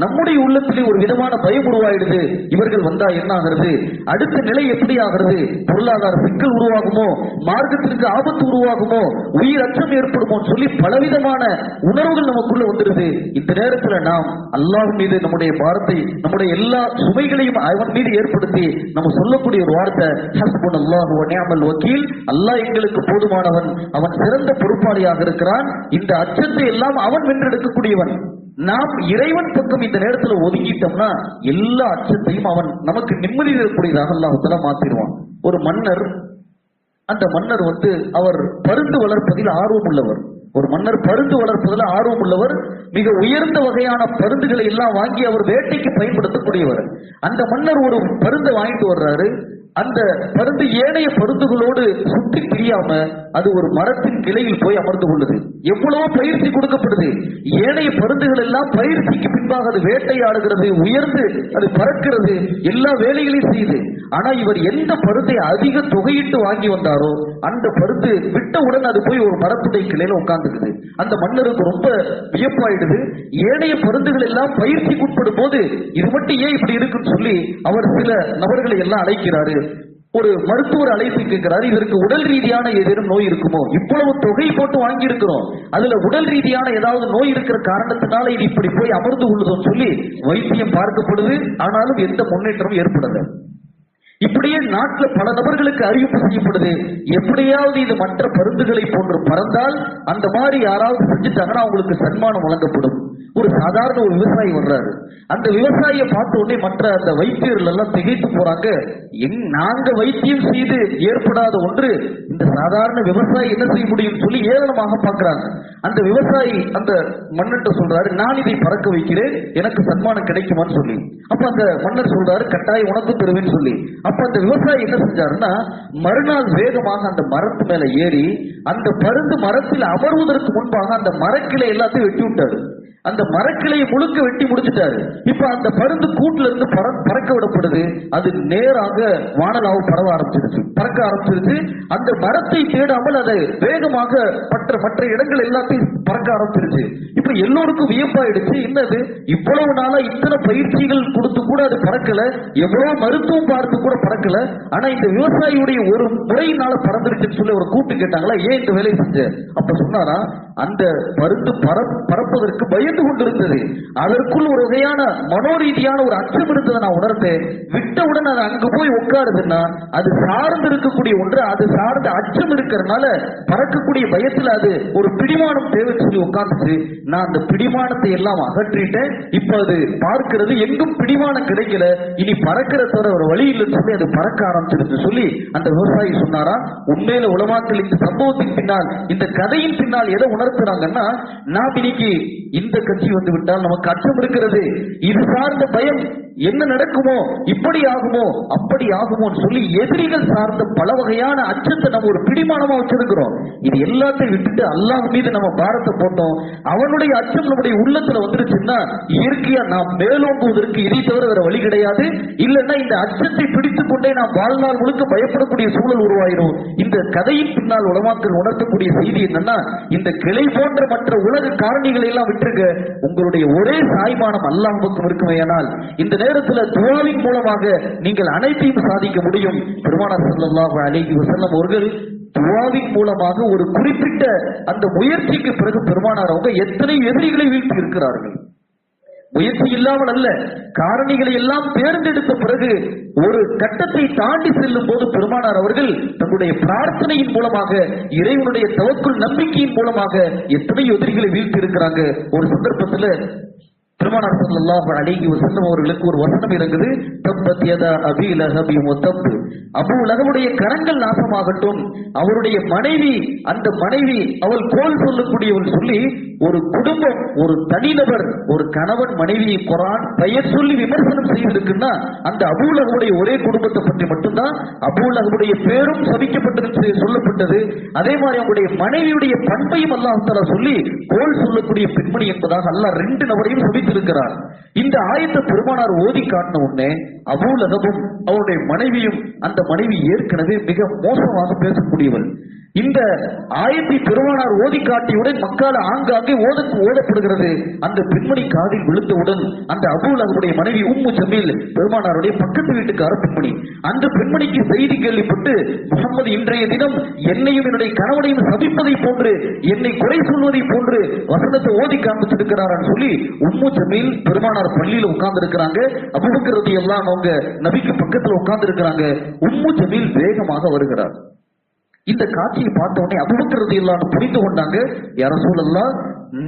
நம்முடைய உள்ளத்திலே ஒரு விதமான பயம் உருவாயிடுது. இவர்கள் வந்தா என்ன ஆகிறது, அடுத்த நிலை எப்படி ஆகிறது, பொருளாதார சிக்கல் உருவாகுமோ, மார்க்கத்திற்கு ஆபத்து உருவாகுமோ, உயிர் அச்சம் ஏற்படுமோ சொல்லி பலவிதமான உணர்வுகள் நமக்குள்ள வந்துடுது. இந்த நேரத்தில் நாம் அல்லாஹ் மீது நம்முடைய பாரத்தை, நம்முடைய எல்லா சுமைகளையும் அவன் மீது ஏற்படுத்தி நம்ம சொல்லக்கூடிய ஒரு வார்த்தை, ஹஸ்புனல்லாஹு வ நிஅமல் வக்கீல், அல்லாஹ் எங்களுக்கு போதுமானவன், அவன் சிறந்த பொறுப்பாளியாக இருக்கிறான். இந்த அச்சத்தை எல்லாம் அவன் வென்றெடுக்கக்கூடியவன். நாம் இறைவன் பக்கம் இந்த நேரத்தில் ஒதுங்கிட்டோம்னா எல்லா அச்சத்தையும் அவன் நமக்கு நிம்மதி தரக்கூடியதாக அல்லாஹ் மாத்திடுவான். ஒரு மன்னர், அந்த மன்னர் அவர் பருந்து வளர்ப்பதில் ஆர்வம் உள்ளவர். ஒரு மன்னர் பருந்து வளர்ப்பதில் ஆர்வம் உள்ளவர். மிக உயர்ந்த வகையான பருந்துகளை எல்லாம் வாங்கி அவர் வேட்டைக்கு பயன்படுத்தக்கூடியவர். அந்த மன்னர் ஒரு பருந்தை வாங்கிட்டு வர்றாரு. அந்த பருந்து ஏனைய பருந்துகளோடு சுற்றி பிரியாம அது ஒரு மரத்தின் கிளையில் போய் அமர்ந்து கொள்ளுது. எவ்வளவோ பயிற்சி கொடுக்கப்படுது. ஏனைய பருந்துகள் எல்லாம் பயிற்சிக்கு பின்பாக அது வேட்டையாடுகிறது, உயர்ந்து அது பறக்கிறது, எல்லா வேலைகளையும் செய்யுது. ஆனா இவர் எந்த பருந்தை அதிக தொகையிட்டு வாங்கி வந்தாரோ அந்த பருந்து விட்டவுடன் அது போய் ஒரு மரத்துடைய கிளையில உட்கார்ந்துக்குது. அந்த மன்னருக்கு ரொம்ப வியப்பாயிடுது. ஏனைய பருந்துகள் எல்லாம் பயிற்சிக்கு உட்படும் போது இது மட்டும் ஏன் இப்படி இருக்குன்னு சொல்லி அவர் சில நபர்களை எல்லாம் அழைக்கிறாரு. ஒரு மருத்துவர் அழைத்து கேட்கிறார், இதற்கு உடல் ரீதியான ஏதேனும் நோய் இருக்குமோ? இவ்வளவு தொகை போட்டு வாங்கி இருக்கிறோம், அதுல உடல் ரீதியான ஏதாவது நோய் இருக்கிற காரணத்தினால இது இப்படி போய் அமர்ந்து கொள்ளுதுன்னு சொல்லி வைத்தியம் பார்க்கப்படுது. ஆனாலும் எந்த முன்னேற்றமும் ஏற்படல. இப்படியே நாட்டில் பல நபர்களுக்கு அறிவிப்பு செய்யப்படுது, எப்படியாவது இது மற்ற பருந்துகளை போன்று பறந்தால் அந்த மாதிரி யாராவது செஞ்சுட்டாங்கன்னா அவங்களுக்கு சன்மானம் வழங்கப்படும். ஒரு சாதாரண ஒரு விவசாயி வர்றாரு. அந்த விவசாயியை பார்த்த உடனே மற்ற அந்த வைத்தியர்கள் எல்லாம் திகைத்து போறாங்க. நாங்க வைத்தியம் செய்து ஏற்படாத ஒன்று இந்த சாதாரண விவசாயி என்ன செய்ய முடியும் சொல்லி ஏளனமாக பார்க்கிறாங்க. அந்த விவசாயி அந்த மன்னன்ட்ட சொல்றாரு, நான் இதை பறக்க வைக்கிறேன், எனக்கு சன்மானம் கிடைக்குமான்னு சொல்லி. அப்ப அந்த மன்னர் சொல்றாரு, கட்டாயம் உனக்கு தருவேன்னு சொல்லி. அப்ப அந்த விவசாயி என்ன செஞ்சாருன்னா, மறுநாள் வேகமாக அந்த மரத்து மேல ஏறி அந்த பருந்து மரத்தில் அமர்வதற்கு முன்பாக அந்த மரக்கிளை எல்லாத்தையும் வெட்டி விட்டாரு. அந்த மரக்கிளையை முழுக்க வெட்டி முடிச்சுட்டாரு. இப்ப அந்த பருந்து கூட்டுல இருந்து பறக்க விடப்படுது. அது நேராக வானலாவும் பறக்க ஆரம்பிச்சிருச்சு. அந்த மரத்தை தேடாமல் அதை வேகமாக மற்ற இடங்கள் எல்லாத்தையும் பறக்க ஆரம்பிச்சிருச்சு. இப்ப எல்லோருக்கும் வியப்பாயிடுச்சு, என்னது இவ்வளவு நாளா இத்தனை பயிற்சிகள் கொடுத்து கூட அது பறக்கல, எவ்வளவு மருத்துவம் பார்த்து கூட பறக்கல, ஆனா இந்த விவசாயியுடைய ஒரு முறையினால பறந்துருச்சுன்னு சொல்லி ஒரு கூப்பிட்டு கேட்டாங்களா, ஏன் இந்த வேலையை செஞ்ச? அப்ப சொன்னாரா, அந்த மருந்து பறப்பதற்கு பயந்து கொண்டிருந்தது, அதற்குள் ஒரு வகையான மனோரீதியான ஒரு அச்சம் இருந்ததை நான் உணர்ந்தேன். விட்டவுடன் அது அங்கு போய் உட்காருதுன்னா அது சார்ந்து இருக்கக்கூடிய ஒன்று, அது சார்ந்த அச்சம் இருக்கிறதுனால பறக்கக்கூடிய பயத்தில் அது ஒரு பிடிமானம் தேவை சொல்லி உட்கார்ந்துச்சு. நான் அந்த பிடிமானத்தை எல்லாம் அகற்றிட்டேன். இப்ப அது பார்க்கிறது, எங்கும் பிடிமானம் கிடைக்கல, இனி பறக்கிற தவிர ஒரு வழி இல்லைன்னு சொல்லி அது பறக்க ஆரம்பிச்சிருக்கு சொல்லி அந்த விவசாயி சொன்னாரா. உண்மையில உலமாக்கள் இந்த சம்பவத்தின் பின்னால், இந்த கதையின் பின்னால் எதை உணர்த்துறாங்கன்னா, நாம் இன்னைக்கு இந்த கட்சி வந்து விட்டால் நமக்கு அச்சம் இருக்கிறது, இது சார்ந்த பயம், என்ன நடக்குமோ, இப்படி ஆகுமோ அப்படி ஆகுமோ சொல்லி எதிரிகள் சார்ந்த பல வகையான அச்சத்தை நம்ம ஒரு பிடிமானமா வச்சிருக்கிறோம். இது எல்லாத்தையும் விட்டுட்டு அல்லாஹ் மீது நம்ம பாரத்தை போட்டோம், அவனுடைய அச்சம் நம்முடைய உள்ளத்துல வந்துருச்சுன்னா இயற்கையா நாம் மேலோங்குவதற்கு இதை தவிர வேற வழி கிடையாது. இல்லைன்னா இந்த அச்சத்தை பிடித்துக் கொண்டே நாம் வாழ்நாள் முழுக்க பயப்படக்கூடிய சூழல் உருவாயிரும். இந்த கதையின் பின்னால் உலமாக்கள் உணர்த்தக்கூடிய செய்தி என்னன்னா, இந்த கிளை போன்ற மற்ற உலக காரணிகளை எல்லாம் விட்டுருங்க, உங்களுடைய ஒரே சாய்மானம் அல்லாஹ் பக்கம் இருக்குமேயானால் இந்த நேரத்தில் துஆவின் மூலமாக நீங்கள் அனைத்தையும் சாதிக்க முடியும். பெருமானார் ஸல்லல்லாஹு அலைஹி வஸல்லம் அவர்கள் துஆவின் மூலமாக ஒரு குறிப்பிட்ட அந்த முயற்சிக்கு பிறகு பெருமானார் அவங்க எத்தனை எதிரிகளை வீழ்த்தி இருக்கிறார்கள். முயற்சி இல்லாமல் அல்ல, காரணிகளை எல்லாம் தேர்ந்தெடுத்த பிறகு ஒரு கட்டத்தை தாண்டி செல்லும் போது பெருமானார் அவர்கள் தன்னுடைய பிரார்த்தனையின் மூலமாக, இறைவனுடைய தவக்குள் நம்பிக்கையின் மூலமாக எத்தனை எதிரிகளை வீழ்த்தி இருக்கிறாங்க. ஒரு சந்தர்ப்பத்தில் பெருமானார் ஸல்லல்லாஹு அலைஹி வஸல்லம் அவர்களுக்கு ஒரு வசனம் இருக்குது, தப்பத் யதா அபீ லஹபி வதப், அபூ லஹபுடைய கரங்கள் நாசமாகட்டும், அவருடைய மனைவி, அந்த மனைவி அவள் கோல் சொல்லக்கூடியவள் சொல்லி ஒரு குடும்பம், ஒரு தனிநபர், ஒரு கணவன் மனைவியை குர்ஆன் பெயர் சொல்லி விமர்சனம் செய்திருக்குன்னா அந்த அபூ லஹபுடைய ஒரே குடும்பத்தை பற்றி மட்டும்தான். அபூ லஹபுடைய பேரும் சபிக்கப்பட்டது சொல்லப்பட்டது. அதே மாதிரி அவருடைய மனைவியுடைய பண்பையும் அல்லாஹ் தஆலா சொல்லி கோல் சொல்லக்கூடிய பெண்மணி என்பதாக அல்லாஹ் 2 நபரையும் சபித்திருக்கிறார். இந்த ஆயத்தை பெருமானார் ஓதி காட்டின உடனே அபூ லஹபும் அவருடைய மனைவியும், அந்த மனைவி ஏற்கனவே மிக மோசமாக பேசக்கூடியவள், இந்த ஆயத்தை பெருமானார் ஓதி காட்டியவுடன் மக்கால ஆங்காங்கே ஓதப்படுகிறது. அந்த பெண்மணி காதில் விழுந்தவுடன் அந்த அபூ லஹபுடைய மனைவி உம்மு ஜமீல் பெருமானாருடைய பக்கத்து வீட்டுக்கார பெண்மணி, அந்த பெண்மணிக்கு செய்தி கேள்விப்பட்டு, முகமது இன்றைய தினம் என்னையும் என்னுடைய கணவனையும் சபிப்பதை போன்று, என்னை குறை சொல்வதை போன்று வசனத்தை ஓதி காண்பிச்சிருக்கிறாரான்னு சொல்லி உம்மு ஜமீல் பெருமானார் பள்ளியில உட்கார்ந்து இருக்கிறாங்க. அபூபக்கர் ரலியல்லாஹு அவங்க நபிக்கு பக்கத்துல உட்கார்ந்து இருக்கிறாங்க. உம்மு ஜமீல் வேகமாக வருகிறார். இந்த காட்சியை பார்த்த உடனே அபூபக்கர் ரலியல்லாஹு புரிந்து கொண்டாங்க, யா ரசூலல்லாஹ்,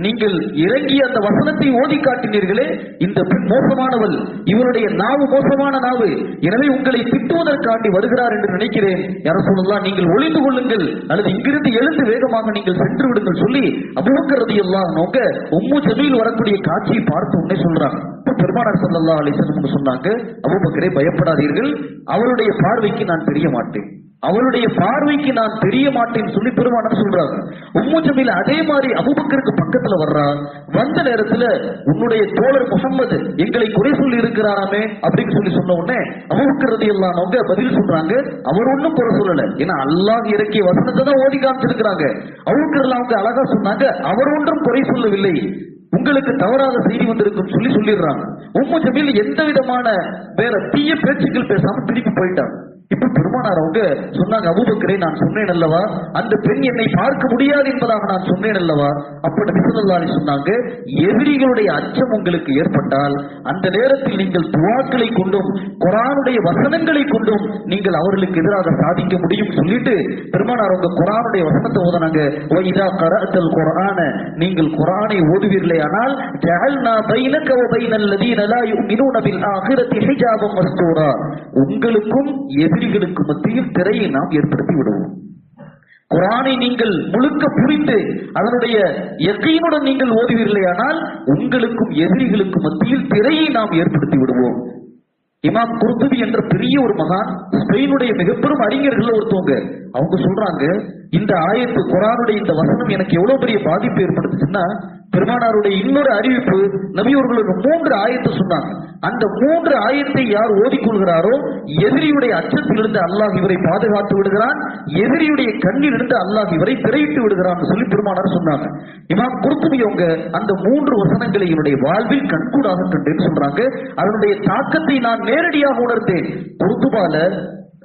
நீங்கள் இறங்கிய அந்த வசனத்தை ஓதி காட்டினீர்களே, இந்த பெண் மோசமானவள், இவருடைய நாவு மோசமான நாவு, எனவே உங்களை திட்டுவதற்காண்டி வருகிறார் என்று நினைக்கிறேன். யா ரசூலல்லாஹ், நீங்கள் ஒளிந்து கொள்ளுங்கள் அல்லது இங்கிருந்து எழுந்து வேகமாக நீங்கள் சென்று விடுங்கள் சொல்லி அபூபக்கர் ரலியல்லாஹு அவங்க உம்மு ஜமீல் வரக்கூடிய காட்சியை பார்த்து உடனே சொல்றாங்க. பெருமானார் ஸல்லல்லாஹு அலைஹி வஸல்லம் சொன்னாங்க, அபூபக்கரே பயப்படாதீர்கள், அவளுடைய பார்வைக்கு நான் தெரிய மாட்டேன், அவளுடைய பார்வைக்கு நான் தெரிய மாட்டேன்னு சொல்லி பெருமானார் சொல்றாங்க. உம்மு ஜமீல் அதே மாதிரி அபூபக்கருக்கு பக்கத்துல வர்றா. வந்த நேரத்துல உன்னுடைய தோழர் முஹம்மது எங்களை குறை சொல்லி இருக்கிறாராமே அப்படின்னு சொல்லி சொன்ன உடனே அபூபக்கர் ரலியல்லாஹு அன்ஹு பதில் சொல்றாங்க, அவர் ஒன்னும் குறை சொல்லல, ஏன்னா அல்லாஹ் இறக்கிய வசனத்தை தான் ஓதி காமிச்சிருக்கிறாங்க. அபூபக்கர் அவங்க அழகா சொன்னாங்க, அவர் ஒன்றும் குறை சொல்லவில்லை, உங்களுக்கு தவறாக செய்தி வந்திருக்கும் சொல்லி சொல்லிடுறாங்க. உம்மு ஜமீல் எந்த விதமான வேற தீய பேச்சுக்கள் பேசாம திருப்பி போயிட்டாங்க. இப்ப பெருமானார் அவங்க சொன்னாங்க, அபூபக்கரே நான் சொன்னேன் அல்லவா, அந்த பெண் என்னை பார்க்க முடியாது என்பதாக நான் சொன்னேன் அல்லவா. அப்ப நபி ஸல்லல்லாஹு அலைஹி சொன்னாங்க, எதிரிகளுடைய அச்சம் உங்களுக்கு ஏற்பட்டால் அந்த நேரத்தில் நீங்கள் துஆக்களை கொண்டும் குர்ஆனுடைய வசனங்களை கொண்டும் நீங்கள் அவர்களுக்கு எதிராக சாதிக்க முடியும் சொல்லிட்டு பெருமானார் அவங்க குர்ஆனுடைய வசனத்தை ஓதுனாங்க. வைதா கரஅத்தல் குர்ஆன, நீங்கள் குர்ஆனை ஓதுவீர்களே ஆனால் ஜஅல்னா பைனக வ பைனல் லதீன லா யுமினூன பில் ஆகிரத்தி ஹிஜாபம் மஸ்தூரா, உங்களுக்கும் எதிரிகளுக்கு மத்தியில் திரையை நாம் ஏற்படுத்தி விடுவோம். குர்ஆனை நீங்கள் முழுக்க புரிந்து அதனுடைய யகீனுடன் நீங்கள் ஓதுவீர்களே ஆனால் உங்களுக்கும் எதிரிகளுக்கு மத்தியில் திரையை நாம் ஏற்படுத்தி விடுவோம். இமாம் குர்துபி என்ற பெரிய ஒரு மகான், ஸ்பெயினுடைய மிகப்பெரும் அறிஞர்கள் ஒருத்தவங்க, அவங்க சொல்றாங்க, இந்த ஆயத்து குர்ஆனுடைய இந்த வசனம் எனக்கு எவ்வளவு பெரிய பாதிப்பு ஏற்படுத்துச்சுன்னா, பெருமானாருடைய இன்னொரு அறிவிப்பு, நபியவர்களுக்கு 3 ஆயத்தை சொன்னாங்க. அந்த 3 ஆயத்தை யார் ஓதிக்கொள்கிறாரோ எதிரியுடைய அச்சத்திலிருந்து அல்லாஹ் இவரை பாதுகாத்து விடுகிறான், எதிரியுடைய கண்ணிலிருந்து அல்லாஹ் இவரை திரையிட்டு விடுகிறான் சொல்லி பெருமானார் சொன்னாங்க. இமாம் குர்துபி அவங்க அந்த 3 வசனங்களை என்னுடைய வாழ்வில் கண்கூடாக கண்டேன்னு சொல்றாங்க. அதனுடைய தாக்கத்தை நான் நேரடியாக உணர்ந்தேன். குர்துபால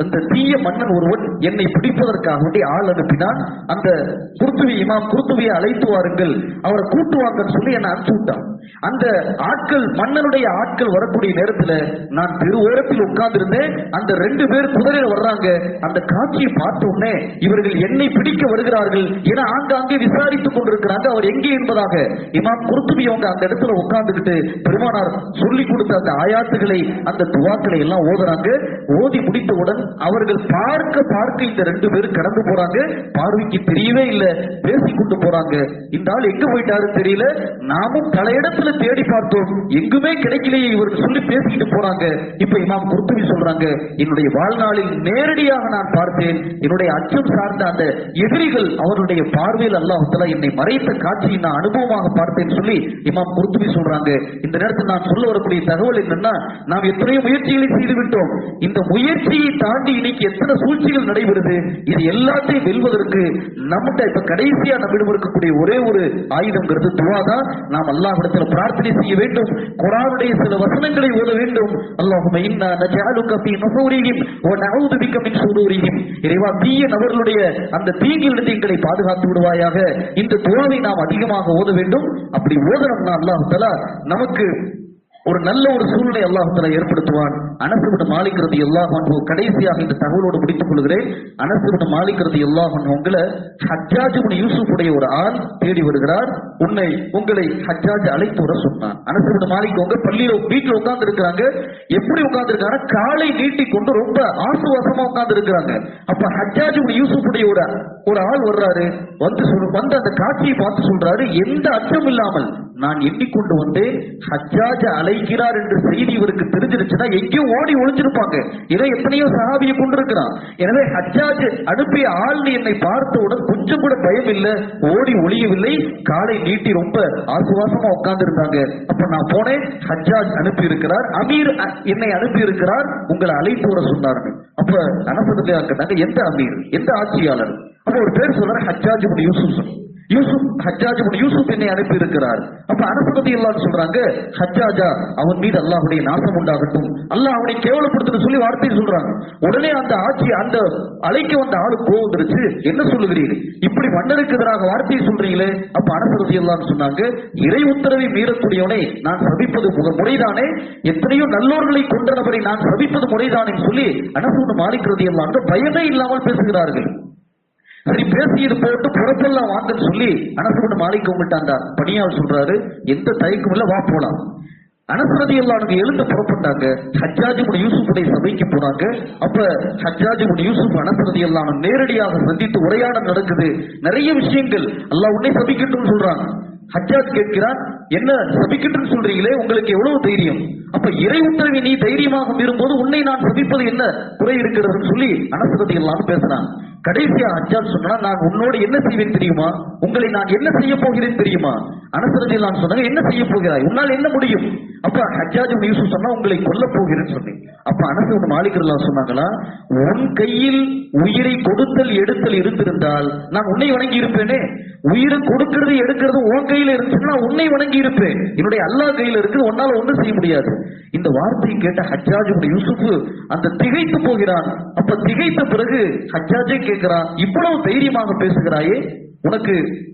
அந்த தீய மன்னன் ஒருவன் என்னை பிடிப்பதற்காக வேண்டி ஆள் அனுப்பினான். அந்த இமாம் குர்துபியை அழைத்து வாருங்கள், அவரை கூட்டுவாங்கன்னு சொல்லி என்னை அனுப்பிச்சு விட்டான். அந்த ஆட்கள், மன்னனுடைய ஆட்கள் வரக்கூடிய நேரத்துல நான் தெரு ஓரத்தில் உட்கார்ந்து இருந்தேன். அந்த 2 பேர் குதிரையில வர்றாங்க. அந்த காட்சியை பார்த்த உடனே இவர்கள் என்னை பிடிக்க வருகிறார்கள் என ஆங்காங்கே விசாரித்துக் கொண்டிருக்கிறாங்க. அவர் எங்கே என்பதாக இமாம் குர்துபி அவங்க அந்த இடத்துல உட்கார்ந்துகிட்டு பெருமானார் சொல்லி கொடுத்த அந்த ஆயாத்துகளை, அந்த துவாக்களை எல்லாம் ஓதுறாங்க. ஓதி முடித்தவுடன் அவர்கள் பார்க்க இந்த 2 பேரும் கடந்து போறாங்க. பார்வைக்கு தெரியவே இல்லை, பேசிக்கொண்டு போறாங்க. இந்த ஆள் எங்க போயிட்டாருன்னு தெரியல, நாமும் பல இடத்துல தேடி பார்த்தோம், எங்குமே கிடைக்கலையே இவர்கள் சொல்லி பேசிக்கிட்டு போறாங்க. இப்ப இமாம் குர்துபி சொல்றாங்க, என்னுடைய வாழ்நாளில் நேரடியாக நான் பார்த்தேன், என்னுடைய அச்சம் சார்ந்த அந்த எதிரிகள் அவருடைய பார்வையில் அல்லாஹ் தஆலா என்னை மறைத்த காட்சியை நான் அனுபவமாக பார்த்தேன் சொல்லி இமாம் குர்துபி சொல்றாங்க. இந்த நேரத்தில் நான் சொல்ல வரக்கூடிய தகவல் என்னன்னா, நாம் எத்தனையோ முயற்சிகளை செய்து விட்டோம். இந்த முயற்சியை தாண்டி இன்னைக்கு எத்தனை சூழ்ச்சிகள் நடைபெறுது. இது எல்லாத்தையும் வெல்வதற்கு நம்மகிட்ட இப்ப கடைசியா நம்மிடம் இருக்கக்கூடிய ஒரே ஒரு ஆயுதம்ங்கிறது துவா தான். நாம் அல்லாஹ்விடத்தில் பிரார்த்தனை செய்ய வேண்டும். குர்ஆனுடைய சில வசனங்களை ஓத வேண்டும். அல்லாஹும்ம இன்னா நஜஅலுக ஃபீ நுஹூரிஹிம் வ நஊது பிக மின் ஷுரூரிஹிம். இறைவா, தீய நபர்களுடைய அந்த தீங்கிலிருந்து எங்களை பாதுகாத்து விடுவாயாக. இந்த துஆவை நாம் அதிகமாக ஓத வேண்டும். அப்படி ஓதனம்னா அல்லாஹ் தஆலா நமக்கு ஒரு நல்ல ஒரு சூழ்நிலை அல்லாஹ் தஆலா ஏற்படுத்துவான். அனஸ் இப்னு மாலிக் ரலியல்லாஹு அன்ஹு, கடைசியாக இந்த தகவலோடு முடித்துக் கொள்கிறேன். அனஸ் இப்னு மாலிக் ரலியல்லாஹு அன்ஹு உங்களை ஹஜ்ஜாஜ் இப்னு யூசுப் உடைய ஒரு ஆள் தேடி வருகிறார். உங்களை ஹஜ்ஜாஜ் அழைத்து வர சொன்னான். அனஸ் இப்னு மாலிக் உங்க பள்ளியில வீட்டில் உட்கார்ந்து இருக்காங்க. எப்படி உட்கார்ந்து இருக்காங்க? காலை நீட்டி கொண்டு ரொம்ப ஆசுவாசமா உட்கார்ந்து இருக்கிறாங்க. அப்ப ஹஜ்ஜாஜ் இப்னு யூசுப் உடைய ஒரு ஆள் வர்றாரு. வந்து அந்த காட்சியை பார்த்து சொல்றாரு, எந்த அச்சம் இல்லாமல் நான் எண்ணிக்கொண்டு வந்தேன், ஹஜ்ஜாஜ் அழைக்கிறார் என்று செய்தி இவருக்கு தெரிஞ்சிருச்சுன்னா எங்கேயும் ஓடி ஒளிஞ்சிருப்பாங்க. இதை எத்தனையோ சஹாபியை கொண்டிருக்கிறான். எனவே ஹஜ்ஜாஜ் அனுப்பிய ஆள் என்னை பார்த்தவுடன் கொஞ்சம் கூட பயம் இல்லை, ஓடி ஒளியவில்லை, காலை நீட்டி ரொம்ப ஆசுவாசமா உட்கார்ந்து இருந்தாங்க. அப்ப நான் போனேன், ஹஜ்ஜாஜ் அனுப்பி இருக்கிறார், அமீர் என்னை அனுப்பி இருக்கிறார், உங்களை அழைத்து வர சொன்னார்கள். அப்ப அனசதுல்லா கேட்டாங்க, எந்த அமீர், எந்த ஆட்சியாளர்? அப்ப ஒரு பேர் சொல்றாரு, ஹஜ்ஜாஜ் இப்னு ஹஜ்ஜாஜ் இப்னு யூசுப் என்னை அனுப்பி இருக்கிறார். அப்ப அனஸ் ரலியல்லாஹு சொல்றாங்க, ஹஜ்ஜாஜா, அவன் மீது அல்லாஹ்வுடைய நாசம் உண்டாகட்டும், அல்லாஹ் அவனை கேவலப்படுத்துன்னு சொல்லி வார்த்தை சொல்றாங்க. உடனே அந்த ஆட்சி, அந்த அழைக்க வந்த ஆளு கோவம் வந்துருச்சு. என்ன சொல்லுகிறீர்கள், இப்படி மன்னருக்கு எதிராக வார்த்தையை சொல்றீங்களே? அப்ப அனஸ் ரலியல்லாஹு சொன்னாங்க, இறை உத்தரவை மீறக்கூடியவனை நான் சபிப்பது முறைதானே? எத்தனையோ நல்லோர்களை கொண்ட நபரை நான் சபிப்பது முறைதானே சொல்லி அனஸ் இப்னு மாலிக் ரலியல்லாஹு பயமே இல்லாமல் பேசுகிறார்கள். சரி, பேசியது போட்டு புறப்பெல்லாம் வாங்கன்னு சொல்லி அனஸ் இப்னு மாலிக் உங்கள்கிட்ட அந்த பணியால் சொல்றாரு, எந்த தயக்கம் இல்ல, வா போலாம். அனஸ் ரலியல்லாஹு எழுந்து புறப்பட்டாங்க. ஹஜ்ஜாஜ் இப்னு யூசுஃபுடைய சபைக்கு போனாங்க. அப்ப ஹஜ்ஜாஜ் இப்னு யூசுப் அனஸ் ரலியல்லாஹு நேரடியாக சந்தித்து உரையாடல் நடக்குது. நிறைய விஷயங்கள், அல்லாஹ் உன்னை சபிக்கட்டும் சொல்றாங்க. ஹஜ்ஜாஜ் கேட்கிறான், என்ன சபிக்கட்டும் சொல்றீங்களே, உங்களுக்கு எவ்வளவு தைரியம்? அப்ப இறை உத்தரவை நீ தைரியமாக மீறும்போது உன்னை நான் சபிப்பது என்ன குறை இருக்கிறதுன்னு சொல்லி அனஸ் ரலியல்லாஹு பேசுறான். கடைசியா ஹஜ்ஜாஜ் சொன்னா, நான் உன்னோடு என்ன செய்வேன் தெரியுமா, உங்களை நான் என்ன செய்ய போகிறேன் தெரியுமா? அனஸ் ரலியல்லாஹு சொன்னாங்க, என்ன செய்ய போகிறாய், உன்னால் என்ன முடியும்? அப்ப ஹஜ்ஜாஜ் இப்னு யூசுப் சொன்னா, உங்களை கொல்ல போகிறேன்னு சொன்னேன். அப்ப அனஸ் இப்னு மாலிக் ரலியல்லாஹு சொன்னாங்களா, உன் கையில் உயிரை கொடுத்தல் எடுத்தல் இருந்திருந்தால் நான் உன்னை வணங்கி இருப்பேனே. உயிரை கொடுக்கிறது எடுக்கிறது உன் கையில இருந்துச்சுன்னா உன்னை வணங்கி இருப்பேன். என்னுடைய அல்லாஹ் கையில இருக்குது, உன்னால ஒன்றும் செய்ய முடியாது. இந்த வார்த்தையை கேட்ட ஹஜ்ஜாஜ் இப்னு யூசுப் அந்த திகைத்து போகிறான். அப்ப திகைத்த பிறகு ஹஜ்ஜாஜே கேட்கிறான், இவ்வளவு தைரியமாக பேசுகிறாயே,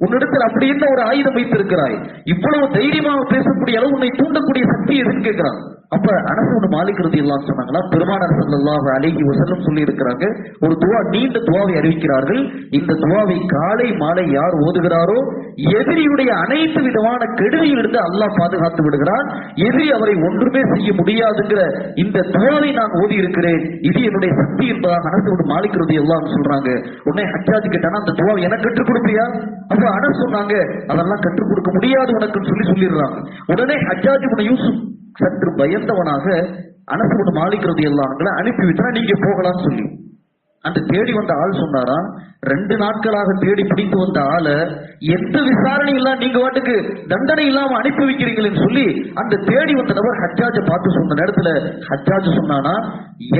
உன்னிடத்தில் அப்படி என்ன ஒரு ஆயுதம் வைத்திருக்கிறாய், இவ்வளவு தைரியமாக பேசக்கூடிய அளவு உன்னை தூண்டக்கூடிய சக்தி எதுன்னு கேட்கிறான். அப்ப அனஸ் இப்னு மாலிக் ரலியல்லாஹு சொன்னாங்களா, பெருமானார் ஸல்லல்லாஹு அலைஹி வஸல்லம் சொல்லி இருக்கிறாங்க, ஒரு துவா, நீண்ட துவாவை அறிவிக்கிறார்கள். இந்த துவாவை காலை மாலை யார் ஓதுகிறாரோ எதிரியுடைய அனைத்து விதமான கெடுதியிலிருந்து அல்லாஹ் பாதுகாத்து விடுகிறான். எதிரி அவரை ஒன்றுமே செய்ய முடியாதுங்கிற இந்த துவாவை நான் ஓதி இருக்கிறேன், இது என்னுடைய சக்தி என்பதாக அனஸ் இப்னு மாலிக் ரலியல்லாஹு சொல்றாங்க. உடனே ஹஜ்ஜாஜ் கேட்டானா, அந்த துவாவை எனக்கு கற்றுக் கொடுப்பியா? அப்ப அனஸ் சொன்னாங்க, அதெல்லாம் கற்றுக் கொடுக்க முடியாது உனக்குன்னு சொல்லிடுறாங்க. உடனே ஹஜ்ஜாஜ் இப்னு யூசுப் சற்று பயந்தவனாக அனஸ் இப்னு மாலிக் ரலியல்லாஹு அன்ஹு அனுப்பி விட்டா, நீங்க போகலாம்னு சொல்லி. அந்த தேடி வந்த ஆள் சொன்னாரா, 2 நாட்களாக தேடி பிடித்து வந்த ஆளை எந்த விசாரணை இல்லாம நீங்க வாட்டுக்கு தண்டனை இல்லாம அனுப்பி வைக்கிறீங்களேன்னு சொல்லி அந்த தேடி வந்த நபர் ஹஜ்ஜாஜை பார்த்து சொன்ன நேரத்துல ஹஜ்ஜாஜ் சொன்னானா,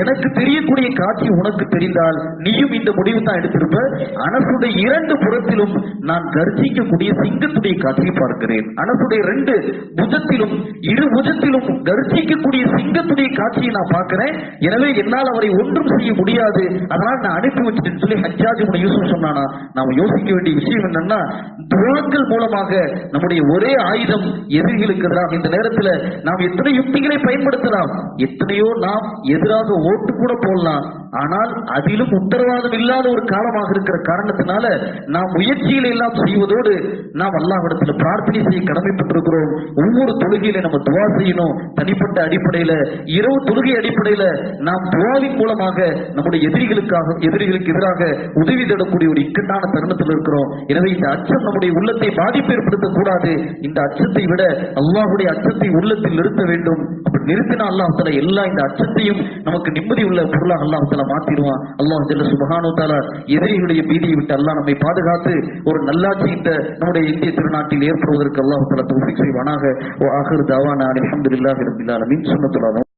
எனக்கு தெரியக்கூடிய காட்சி உனக்கு தெரிந்தால் நீயும் இந்த முடிவு தான் எடுத்திருப்ப. அனசுடைய 2 புறத்திலும் நான் கர்ஜிக்கக்கூடிய சிங்கத்துடைய காட்சியை பார்க்கிறேன். அனசுடைய 2 புஜத்திலும் 2 புஜத்திலும் கர்ஜிக்கக்கூடிய சிங்கத்துடைய காட்சியை நான் பார்க்கிறேன். எனவே என்னால் அவரை ஒன்றும் செய்ய முடியாது, அதனால் நான் அனுப்பி வச்சுட்டேன்னு சொல்லி ஹஜ்ஜாஜ் யூசுப் சொன்னானா. நாம யோசிக்க வேண்டிய விஷயம் என்னன்னா, துஆக்கள் மூலமாக நம்முடைய ஒரே ஆயுதம் எதிரிகளுக்கு எதிராக. இந்த நேரத்தில் நாம் எத்தனை யுக்திகளை பயன்படுத்தலாம், எத்தனையோ நாம் எதிராக ஓட்டு கூட போடலாம். ஆனால் அதிலும் உத்தரவாதம் இல்லாத ஒரு காலமாக இருக்கிற காரணத்தினால நாம் முயற்சிகளை எல்லாம் செய்வதோடு நாம் அல்லாஹ்விடத்தில் பிரார்த்தனை செய்ய கடமைப்பட்டிருக்கிறோம். ஒவ்வொரு தொழுகையில நம்ம துவா செய்யணும். தனிப்பட்ட அடிப்படையில, இரவு தொழுகை அடிப்படையில நாம் துவாவின் மூலமாக நம்முடைய எதிரிகளுக்கு எதிராக உதவி தேடக்கூடிய ஒரு இக்கட்டான தருணத்தில் இருக்கிறோம். எனவே இந்த அச்சம் நம்முடைய உள்ளத்தை பாதிப்பு ஏற்படுத்தக் கூடாது. இந்த அச்சத்தை விட அல்லாஹ்வுடைய அச்சத்தை உள்ளத்தில் நிறுத்த வேண்டும். அப்படி நிறுத்தினா அல்லாஹ் தஆலா எல்லா இந்த அச்சத்தையும் நமக்கு நிம்மதி உள்ள பொருளாக அல்லாஹ் தஆலா மாத்திடுவான். அல்லாஹ் ஜல்ல சுப்ஹானஹு தஆலா எதிரிகளுடைய பீதியை விட்டு அல்லாஹ் நம்மை பாதுகாத்து ஒரு நல்லாட்சி இந்த நம்முடைய இந்திய திருநாட்டில் ஏற்படுவதற்கு அல்லாஹ் தஆலா தௌஃபீக் செய்வானாக. வ ஆகிரு தஅவானா அல்ஹம்துலில்லாஹி ரப்பில் ஆலமீன். சுன்னத்துல்லாஹ்.